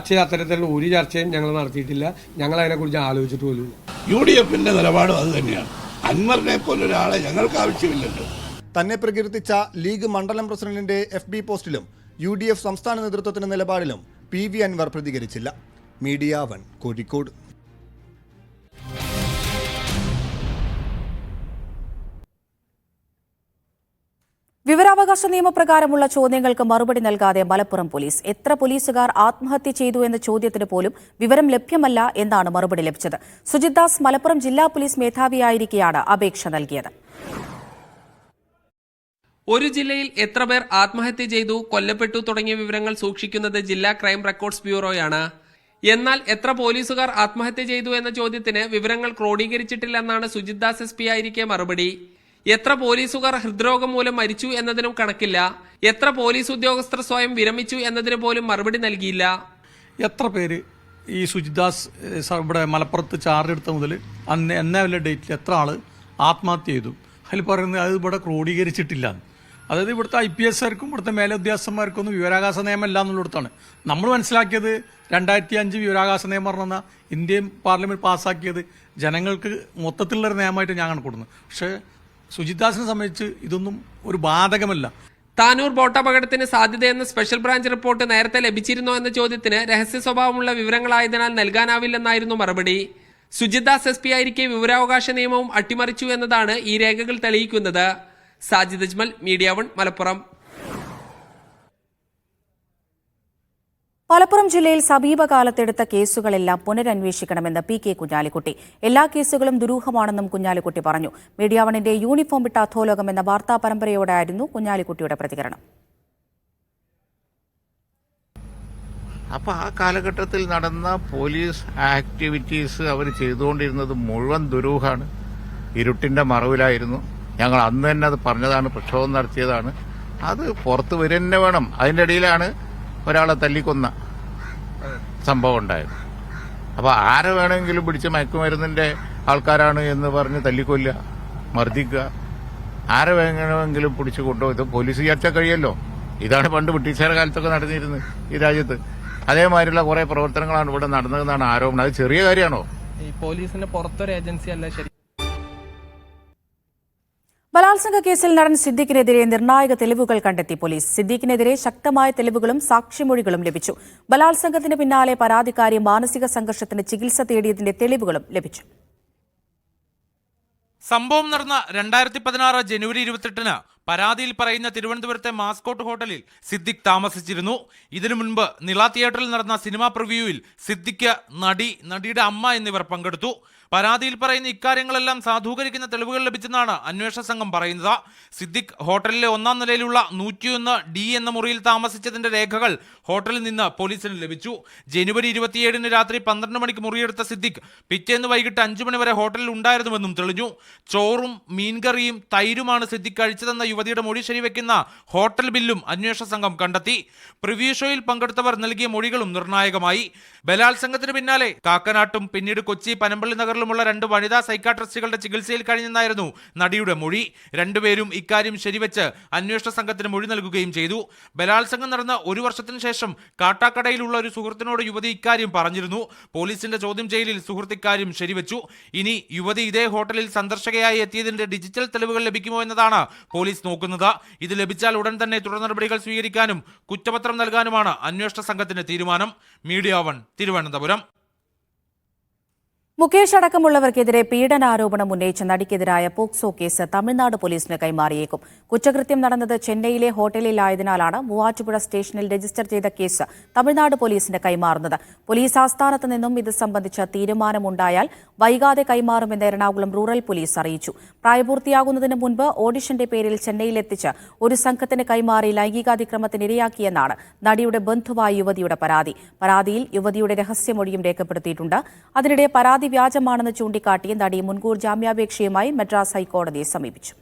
അത്തരത്തിലുള്ള ഒരു ചർച്ചയും ഞങ്ങൾ നടത്തിയിട്ടില്ല. ഞങ്ങൾ അതിനെക്കുറിച്ച് ആലോചിച്ചിട്ട് പോലും. UDFന്റെ നിലപാടും അത് തന്നെയാണ്. അൻവറിനെ പോലൊരാളെ ഞങ്ങൾക്ക് ആവശ്യമില്ലല്ലോ. തന്നെ പ്രകീർത്തിച്ച ലീഗ് മണ്ഡലം പ്രസിഡന്റിന്റെ FB പോസ്റ്റിലും UDF സംസ്ഥാന നേതൃത്വത്തിന്റെ നിലപാടിലും PV അൻവർ പ്രതികരിച്ചില്ല. മീഡിയ 1 കോഴിക്കോട്. വിവരാവകാശ നിയമപ്രകാരമുള്ള ചോദ്യങ്ങൾക്ക് മറുപടി നൽകാതെ മലപ്പുറം പോലീസ്. എത്ര പോലീസുകാർ ആത്മഹത്യ ചെയ്തു എന്ന ചോദ്യത്തിന് പോലും വിവരം ലഭ്യമല്ല എന്നാണ് മറുപടി ലഭിച്ചത്. സുജിത് ദാസ് മലപ്പുറം ജില്ലാ പോലീസ് മേധാവിയായിരിക്കെയാണ് അപേക്ഷ നൽകിയത്. ഒരു ജില്ലയിൽ എത്ര പേർ ആത്മഹത്യ ചെയ്തു, കൊല്ലപ്പെട്ടു തുടങ്ങിയ വിവരങ്ങൾ സൂക്ഷിക്കുന്നത് ജില്ലാ ക്രൈം റെക്കോർഡ്സ് ബ്യൂറോയാണ്. എന്നാൽ എത്ര പോലീസുകാർ ആത്മഹത്യ ചെയ്തു എന്ന ചോദ്യത്തിന് വിവരങ്ങൾ ക്രോഡീകരിച്ചിട്ടില്ലെന്നാണ് സുജിത് ദാസ് SP ആയിരിക്കെ മറുപടി. എത്ര പോലീസുകാർ ഹൃദ്രോഗം മൂലം മരിച്ചു എന്നതിനും കണക്കില്ല. എത്ര പോലീസ് ഉദ്യോഗസ്ഥർ സ്വയം വിരമിച്ചു എന്നതിന് പോലും മറുപടി നൽകിയില്ല. എത്ര പേര് ഈ സുജിത് ദാസ് ഇവിടെ മലപ്പുറത്ത് ചാർജ് എടുത്ത മുതൽ അന്ന് എന്ന വല്ല ഡേറ്റിൽ എത്ര ആള് ആത്മഹത്യ ചെയ്തു അതിൽ പറയുന്നത് അത് ഇവിടെ ക്രോഡീകരിച്ചിട്ടില്ല. അതായത് ഇവിടുത്തെ IPSകാർക്കും ഇവിടുത്തെ മേലുദ്യോഗസ്ഥന്മാർക്കൊന്നും വിവരാവകാശ നിയമം ഇല്ല എന്നുള്ളിടത്താണ്. നമ്മൾ മനസ്സിലാക്കിയത് 2005 വിവരാവകാശ നിയമം പറഞ്ഞ ഇന്ത്യൻ പാർലമെന്റ് പാസ്സാക്കിയത് ജനങ്ങൾക്ക് മൊത്തത്തിലുള്ളൊരു നിയമമായിട്ട് ഞാൻ കണക്കൂടുന്നു. പക്ഷേ സുജിത് ദാസിനെ സംബന്ധിച്ച് ഇതൊന്നും ഒരു ബാധകമല്ല. താനൂർ ബോട്ടപകടത്തിന് സാധ്യതയെന്ന സ്പെഷ്യൽ ബ്രാഞ്ച് റിപ്പോർട്ട് നേരത്തെ ലഭിച്ചിരുന്നോ എന്ന ചോദ്യത്തിന് രഹസ്യ സ്വഭാവമുള്ള വിവരങ്ങളായതിനാൽ നൽകാനാവില്ലെന്നായിരുന്നു മറുപടി. സുജിത് ദാസ് SP ആയിരിക്കെ വിവരാവകാശ നിയമവും അട്ടിമറിച്ചു എന്നതാണ് ഈ രേഖകൾ തെളിയിക്കുന്നത്. സാജിദ് അജ്മൽ, മീഡിയ 1 മലപ്പുറം. മലപ്പുറം ജില്ലയിൽ സമീപകാലത്തെടുത്ത കേസുകളെല്ലാം പുനരന്വേഷിക്കണമെന്ന് PK കുഞ്ഞാലിക്കുട്ടി. എല്ലാ കേസുകളും ദുരൂഹമാണെന്നും കുഞ്ഞാലിക്കുട്ടി പറഞ്ഞു. മീഡിയ 1ന്റെ യൂണിഫോം ഇട്ട അധോലോകം എന്ന വാർത്താ പരമ്പരയോടായിരുന്നു കുഞ്ഞാലിക്കുട്ടിയുടെ പ്രതികരണം. അപ്പോൾ ആ കാലഘട്ടത്തിൽ നടന്ന പോലീസ് ആക്ടിവിറ്റീസ് അവർ ചെയ്തുകൊണ്ടിരുന്നത് മുഴുവൻ ദുരൂഹമാണ്. ഇരുട്ടിന്റെ മറവിലായിരുന്നു. ഞങ്ങൾ അന്ന് തന്നെ അത് പറഞ്ഞതാണ്, പ്രക്ഷോഭം നടത്തിയതാണ്. അത് പുറത്ത് വരിക തന്നെ വേണം. അതിൻ്റെ ഇടയിലാണ് ഒരാളെ തല്ലിക്കൊന്ന സംഭവം ഉണ്ടായത്. അപ്പോൾ ആരെ വേണമെങ്കിലും പിടിച്ച് മയക്കുമരുന്നിന്റെ ആൾക്കാരാണ് എന്ന് പറഞ്ഞ് തല്ലിക്കൊല്ലുക, മർദ്ദിക്കുക, ആരെ വേണമെങ്കിലും പിടിച്ചു കൊണ്ടുപോകും. ഇത് പോലീസ് വിചാരിച്ചാൽ കഴിയല്ലോ. ഇതാണ് പണ്ട് ബ്രിട്ടീഷുകാരുടെ കാലത്തൊക്കെ നടന്നിരുന്നത് ഈ രാജ്യത്ത്. അതേമാതിരിയുള്ള കുറെ പ്രവർത്തനങ്ങളാണ് ഇവിടെ നടന്നതെന്നാണ് ആരോപണം. അത് ചെറിയ കാര്യമാണോ? ഈ പോലീസിന്റെ പുറത്തൊരു ഏജൻസി അല്ല ശരി. ബലാത്സംഗ കേസിൽ നടൻ സിദ്ദിഖിനെതിരെ നിർണായക തെളിവുകൾ കണ്ടെത്തി പോലീസ്. സിദ്ദിഖിനെതിരെ ശക്തമായ തെളിവുകളും സാക്ഷിമൊഴികളും ലഭിച്ചു. ബലാത്സംഗത്തിന് പിന്നാലെ പരാതിക്കാരി മാനസിക സംഘർഷത്തിന് ചികിത്സ തേടിയതിന്റെ തെളിവുകളും ലഭിച്ചു. സംഭവം നടന്ന 2016 ജനുവരി 28-ന് പരാതിയിൽ പറയുന്ന തിരുവനന്തപുരത്തെ മാസ്കോട്ട് ഹോട്ടലിൽ സിദ്ദിഖ് താമസിച്ചിരുന്നു. ഇതിനു മുൻപ് നിള തിയേറ്ററിൽ നടന്ന സിനിമാ പ്രിവ്യൂവിൽ സിദ്ദിഖ്, നടിയുടെ അമ്മ എന്നിവർ പങ്കെടുത്തു. പരാതിയിൽ പറയുന്ന ഇക്കാര്യങ്ങളെല്ലാം സാധൂകരിക്കുന്ന തെളിവുകൾ ലഭിച്ചെന്നാണ് അന്വേഷണ സംഘം പറയുന്നത്. സിദ്ദിഖ് ഹോട്ടലിലെ 1-ാം നിലയിലുള്ള 101D എന്ന മുറിയിൽ താമസിച്ചതിന്റെ രേഖകൾ ഹോട്ടലിൽ നിന്ന് പോലീസിന് ലഭിച്ചു. ജനുവരി 27-ന് രാത്രി 12 മണിക്ക് മുറിയെടുത്ത സിദ്ദിഖ് പിറ്റേന്ന് വൈകിട്ട് 5 മണി വരെ ഹോട്ടലിൽ ഉണ്ടായിരുന്നുവെന്നും തെളിഞ്ഞു. ചോറും മീൻകറിയും തൈരുമാണ് സിദ്ദിഖ് കഴിച്ചതെന്ന യുവതിയുടെ മൊഴി ശരിവെക്കുന്ന ഹോട്ടൽ ബില്ലും അന്വേഷണ സംഘം കണ്ടെത്തി. പ്രിവ്യൂ ഷോയിൽ പങ്കെടുത്തവർ നൽകിയ മൊഴികളും നിർണായകമായി. ബലാത്സംഗത്തിന് പിന്നാലെ കാക്കനാട്ടും പിന്നീട് കൊച്ചി പനമ്പള്ളി നഗറിലുമുള്ള 2 വനിതാ സൈക്കാട്രിസ്റ്റുകളുടെ ചികിത്സയിൽ കഴിഞ്ഞെന്നായിരുന്നു നടിയുടെ മൊഴി. രണ്ടുപേരും ഇക്കാര്യം ശരിവെച്ച് അന്വേഷണ സംഘത്തിന് മൊഴി നൽകുകയും ചെയ്തു. ബലാത്സംഗം നടന്ന 1 വർഷത്തിന് ശേഷം കാട്ടാക്കടയിലുള്ള ഒരു സുഹൃത്തിനോട് യുവതി ഇക്കാര്യം പറഞ്ഞിരുന്നു. പോലീസിന്റെ ചോദ്യം ചെയ്യലിൽ സുഹൃത്ത് ഇക്കാര്യം ശരിവെച്ചു. ഇനി യുവതി ഇതേ ഹോട്ടലിൽ സന്ദർശകയായി എത്തിയതിന്റെ ഡിജിറ്റൽ തെളിവുകൾ ലഭിക്കുമോ എന്നതാണ് പോലീസ് നോക്കുന്നത്. ഇത് ലഭിച്ചാൽ ഉടൻ തന്നെ തുടർ നടപടികൾ സ്വീകരിക്കാനും കുറ്റപത്രം നൽകാനുമാണ് അന്വേഷണ സംഘത്തിന്റെ തീരുമാനം. മീഡിയ 1 തിരുവനന്തപുരം. മുകേഷ് അടക്കമുള്ളവർക്കെതിരെ പീഡനാരോപണം ഉന്നയിച്ച നടിക്കെതിരായ പോക്സോ കേസ് തമിഴ്നാട് പോലീസിന് കൈമാറിയേക്കും. കുറ്റകൃത്യം നടന്നത് ചെന്നൈയിലെ ഹോട്ടലിലായതിനാലാണ് മൂവാറ്റുപുഴ സ്റ്റേഷനിൽ രജിസ്റ്റർ ചെയ്ത കേസ് തമിഴ്നാട് പോലീസിന് കൈമാറുന്നത്. പോലീസ് ആസ്ഥാനത്ത് നിന്നും ഇത് സംബന്ധിച്ച തീരുമാനമുണ്ടായാൽ വൈകാതെ കൈമാറുമെന്ന് എറണാകുളം റൂറൽ പോലീസ് അറിയിച്ചു. പ്രായപൂർത്തിയാകുന്നതിന് മുൻപ് ഓഡിഷന്റെ പേരിൽ ചെന്നൈയിലെത്തിച്ച് ഒരു സംഘത്തിന് കൈമാറി ലൈംഗികാതിക്രമത്തിനിരയാക്കിയെന്നാണ് നടിയുടെ ബന്ധുവായ യുവതിയുടെ പരാതി. പരാതിയിൽ യുവതിയുടെ രഹസ്യമൊഴിയും രേഖപ്പെടുത്തിയിട്ടുണ്ട്. അതിനിടെ പരാതി വ്യാജമാണെന്ന് ചൂണ്ടിക്കാട്ടി നടി മുൻകൂർ ജാമ്യാപേക്ഷയുമായി മദ്രാസ് ഹൈക്കോടതിയെ സമീപിച്ചു.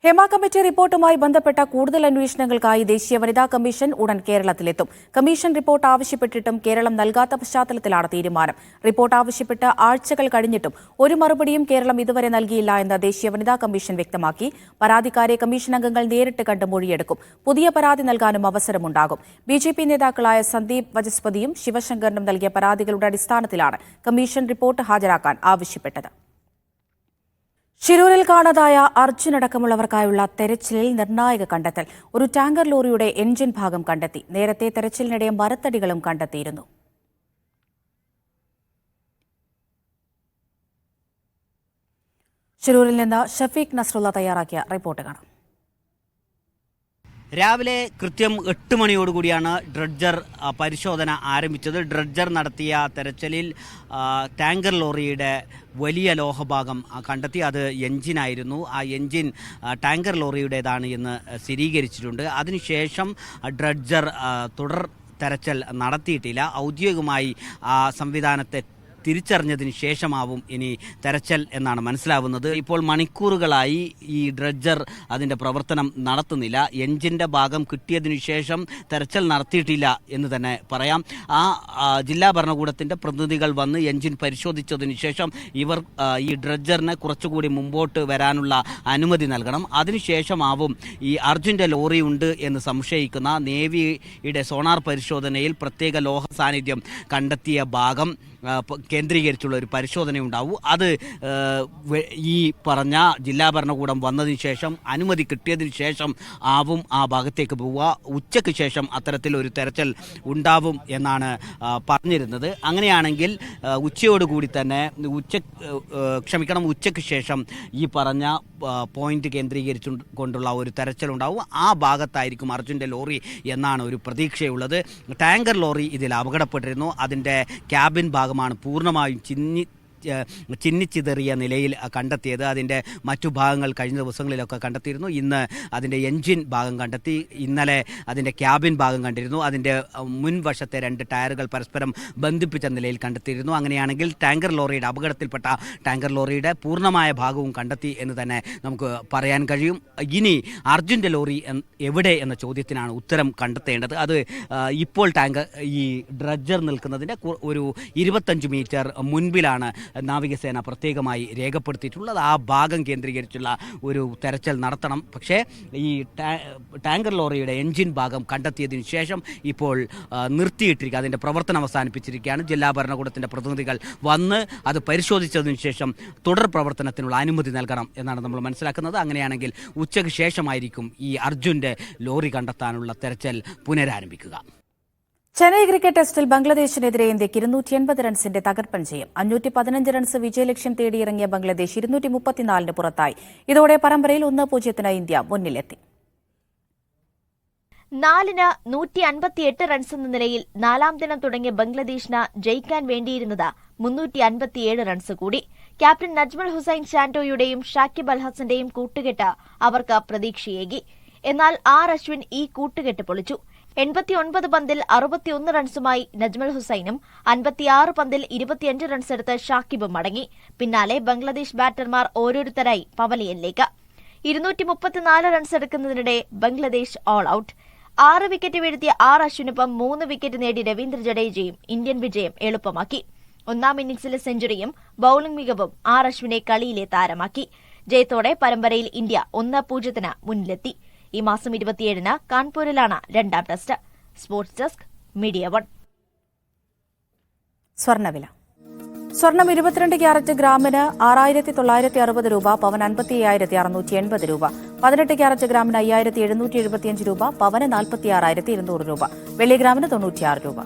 ഹേമ കമ്മിറ്റി റിപ്പോർട്ടുമായി ബന്ധപ്പെട്ട കൂടുതൽ അന്വേഷണങ്ങൾക്കായി ദേശീയ വനിതാ കമ്മീഷൻ ഉടൻ കേരളത്തിലെത്തും. കമ്മീഷൻ റിപ്പോർട്ട് ആവശ്യപ്പെട്ടിട്ടും കേരളം നൽകാത്ത പശ്ചാത്തലത്തിലാണ് തീരുമാനം. റിപ്പോർട്ട് ആവശ്യപ്പെട്ട് ആഴ്ചകൾ കഴിഞ്ഞിട്ടും ഒരു മറുപടിയും കേരളം ഇതുവരെ നൽകിയില്ല എന്ന് ദേശീയ വനിതാ കമ്മീഷൻ വ്യക്തമാക്കി. പരാതിക്കാരെ കമ്മീഷൻ അംഗങ്ങൾ നേരിട്ട് കണ്ട് മൊഴിയെടുക്കും. പുതിയ പരാതി നൽകാനും അവസരമുണ്ടാകും. BJP നേതാക്കളായ സന്ദീപ് വചസ്പതിയും ശിവശങ്കറിനും നൽകിയ പരാതികളുടെ അടിസ്ഥാനത്തിലാണ് കമ്മീഷൻ റിപ്പോർട്ട് ഹാജരാക്കാൻ ആവശ്യപ്പെട്ടത്. ശിരൂരിൽ കാണാതായ അർജുൻ അടക്കമുള്ളവർക്കായുള്ള തെരച്ചിലിൽ നിർണായക കണ്ടെത്തൽ. ഒരു ടാങ്കർ ലോറിയുടെ എഞ്ചിൻ ഭാഗം കണ്ടെത്തി. നേരത്തെ തെരച്ചിലിനിടെ മരത്തടികളും കണ്ടെത്തിയിരുന്നു. ശിരൂരിൽ നിന്ന് ഷഫീഖ് നസ്രുള്ള തയ്യാറാക്കിയ റിപ്പോർട്ട് കാണാം. രാവിലെ കൃത്യം 8 മണിയോടുകൂടിയാണ് ഡ്രഡ്ജർ പരിശോധന ആരംഭിച്ചത്. ഡ്രഡ്ജർ നടത്തിയ തെരച്ചിലിൽ ടാങ്കർ ലോറിയുടെ വലിയ ലോഹഭാഗം കണ്ടെത്തി. അത് എഞ്ചിനായിരുന്നു. ആ എഞ്ചിൻ ടാങ്കർ ലോറിയുടേതാണ് എന്ന് സ്ഥിരീകരിച്ചിട്ടുണ്ട്. അതിനുശേഷം ഡ്രഡ്ജർ തുടർ തെരച്ചിൽ നടത്തിയിട്ടില്ല. ഔദ്യോഗികമായി ആ സംവിധാനത്തെ തിരിച്ചറിഞ്ഞതിന് ശേഷമാവും ഇനി തെരച്ചിൽ എന്നാണ് മനസ്സിലാവുന്നത്. ഇപ്പോൾ മണിക്കൂറുകളായി ഈ ഡ്രഡ്ജർ അതിൻ്റെ പ്രവർത്തനം നടത്തുന്നില്ല. എഞ്ചിൻ്റെ ഭാഗം കിട്ടിയതിനു ശേഷം തെരച്ചിൽ നടത്തിയിട്ടില്ല എന്ന് തന്നെ പറയാം. ജില്ലാ ഭരണകൂടത്തിൻ്റെ പ്രതിനിധികൾ വന്ന് എഞ്ചിൻ പരിശോധിച്ചതിന് ശേഷം ഇവർ ഈ ഡ്രഡ്ജറിന് കുറച്ചുകൂടി മുമ്പോട്ട് വരാനുള്ള അനുമതി നൽകണം. അതിനുശേഷമാവും ഈ അർജുൻ്റെ ലോറി ഉണ്ട് എന്ന് സംശയിക്കുന്ന നേവിയുടെ സോണാർ പരിശോധനയിൽ പ്രത്യേക ലോഹ സാന്നിധ്യം കണ്ടെത്തിയ ഭാഗം കേന്ദ്രീകരിച്ചുള്ള ഒരു പരിശോധനയുണ്ടാവും. അത് ഈ പറഞ്ഞ ജില്ലാ ഭരണകൂടം വന്നതിന് ശേഷം അനുമതി കിട്ടിയതിന് ശേഷം ആവും ആ ഭാഗത്തേക്ക് പോവുക. ഉച്ചയ്ക്ക് ശേഷം അത്തരത്തിലൊരു തെരച്ചിൽ ഉണ്ടാവും എന്നാണ് പറഞ്ഞിരുന്നത്. അങ്ങനെയാണെങ്കിൽ ഉച്ചയോടുകൂടി തന്നെ ഉച്ചയ്ക്ക് ശേഷം ഈ പറഞ്ഞ പോയിന്റ് കേന്ദ്രീകരിച്ചു കൊണ്ടുള്ള ഒരു തെരച്ചിലുണ്ടാവും. ആ ഭാഗത്തായിരിക്കും അർജുൻ്റെ ലോറി എന്നാണ് ഒരു പ്രതീക്ഷയുള്ളത്. ടാങ്കർ ലോറി ഇതിൽ അപകടപ്പെട്ടിരുന്നു. അതിൻ്റെ ക്യാബിൻ ഭാഗമാണ് പൂർണ്ണമായും ചിന്നിച്ചിതറിയ നിലയിൽ കണ്ടെത്തിയത്. അതിൻ്റെ മറ്റു ഭാഗങ്ങൾ കഴിഞ്ഞ ദിവസങ്ങളിലൊക്കെ കണ്ടെത്തിയിരുന്നു. ഇന്ന് അതിൻ്റെ എൻജിൻ ഭാഗം കണ്ടെത്തി. ഇന്നലെ അതിൻ്റെ ക്യാബിൻ ഭാഗം കണ്ടിരുന്നു. അതിൻ്റെ മുൻവശത്തെ 2 ടയറുകൾ പരസ്പരം ബന്ധിപ്പിച്ച നിലയിൽ കണ്ടെത്തിയിരുന്നു. അങ്ങനെയാണെങ്കിൽ ടാങ്കർ ലോറിയുടെ അപകടത്തിൽപ്പെട്ട ടാങ്കർ ലോറിയുടെ പൂർണ്ണമായ ഭാഗവും കണ്ടെത്തി എന്ന് തന്നെ നമുക്ക് പറയാൻ കഴിയും. ഇനി അർജുൻ്റെ ലോറി എവിടെ എന്ന ചോദ്യത്തിനാണ് ഉത്തരം കണ്ടെത്തേണ്ടത്. അത് ഇപ്പോൾ ഈ ഡ്രഡ്ജർ നിൽക്കുന്നതിൻ്റെ ഒരു 25 മീറ്റർ മുൻപിലാണ് നാവികസേന പ്രത്യേകമായി രേഖപ്പെടുത്തിയിട്ടുള്ളത്. ആ ഭാഗം കേന്ദ്രീകരിച്ചുള്ള ഒരു തെരച്ചിൽ നടത്തണം. പക്ഷേ ഈ ടാങ്കർ ലോറിയുടെ എൻജിൻ ഭാഗം കണ്ടെത്തിയതിനു ശേഷം ഇപ്പോൾ നിർത്തിയിട്ടിരിക്കുക, അതിൻ്റെ പ്രവർത്തനം അവസാനിപ്പിച്ചിരിക്കുകയാണ്. ജില്ലാ ഭരണകൂടത്തിൻ്റെ പ്രതിനിധികൾ വന്ന് അത് പരിശോധിച്ചതിനു ശേഷം തുടർ പ്രവർത്തനത്തിനുള്ള അനുമതി നൽകണം എന്നാണ് നമ്മൾ മനസ്സിലാക്കുന്നത്. അങ്ങനെയാണെങ്കിൽ ഉച്ചയ്ക്ക് ശേഷമായിരിക്കും ഈ അർജുൻ്റെ ലോറി കണ്ടെത്താനുള്ള തെരച്ചിൽ പുനരാരംഭിക്കുക. ചെന്നൈ ക്രിക്കറ്റ് ടെസ്റ്റിൽ ബംഗ്ലാദേശിനെതിരെ ഇന്ത്യക്ക് 280 റൺസിന്റെ തകർപ്പൻ ജയം. 515 റൺസ് വിജയലക്ഷ്യം തേടിയിറങ്ങിയ ബംഗ്ലാദേശ് 234 പുറത്തായി. ഇതോടെ പരമ്പരയിൽ 1-0 ഇന്ത്യ മുന്നിലെത്തി. 4-ന് 158 റൺസ് എന്ന നിലയിൽ 4ാം ദിനം തുടങ്ങിയ ബംഗ്ലാദേശിന് ജയിക്കാൻ വേണ്ടിയിരുന്നത് 357 റൺസ് കൂടി. ക്യാപ്റ്റൻ നജ്മൽ ഹുസൈൻ ചാൻഡോയുടെയും ഷാക്കിബ് അൽ ഹസന്റെയും കൂട്ടുകെട്ട് അവർക്ക് പ്രതീക്ഷയേകി. എന്നാൽ അശ്വിൻ ഈ കൂട്ടുകെട്ട് പൊളിച്ചു. 89 പന്തിൽ 61 റൺസുമായി നജ്മൽ ഹുസൈനും 56 പന്തിൽ 25 റൺസ് എടുത്ത് ഷാക്കിബും മടങ്ങി. പിന്നാലെ ബംഗ്ലാദേശ് ബാറ്റർമാർ ഓരോരുത്തരായി പവലിയനിലേക്ക്. 234 റൺസ് എടുക്കുന്നതിനിടെ ബംഗ്ലാദേശ് ഓൾ ഔട്ട്. 6 വിക്കറ്റ് വീഴ്ത്തിയ അശ്വിനൊപ്പം 3 വിക്കറ്റ് നേടി രവീന്ദ്ര ജഡേജയും ഇന്ത്യൻ വിജയം എളുപ്പമാക്കി. 1ാം ഇന്നിംഗ്സിലെ സെഞ്ചുറിയും ബൌളിംഗ് മികവും അശ്വിനെ കളിയിലെ താരമാക്കി. ജയത്തോടെ പരമ്പരയിൽ ഇന്ത്യ 1-0 മുന്നിലെത്തി. ഈ മാസം 27-ന് കാൺപൂരിലാണ് 2ാം ടെസ്റ്റ്. Sports desk, media 1. സ്വർണ്ണവില. സ്വർണം 22 ക്യാരറ്റ് ഗ്രാമിന് 6,960 രൂപ, പവൻ 55,680 രൂപ. 18 ക്യാരറ്റ് ഗ്രാമിന് 5,775 രൂപ, പവന് 46,200 രൂപ. വെള്ളി ഗ്രാമിന് 96 രൂപ.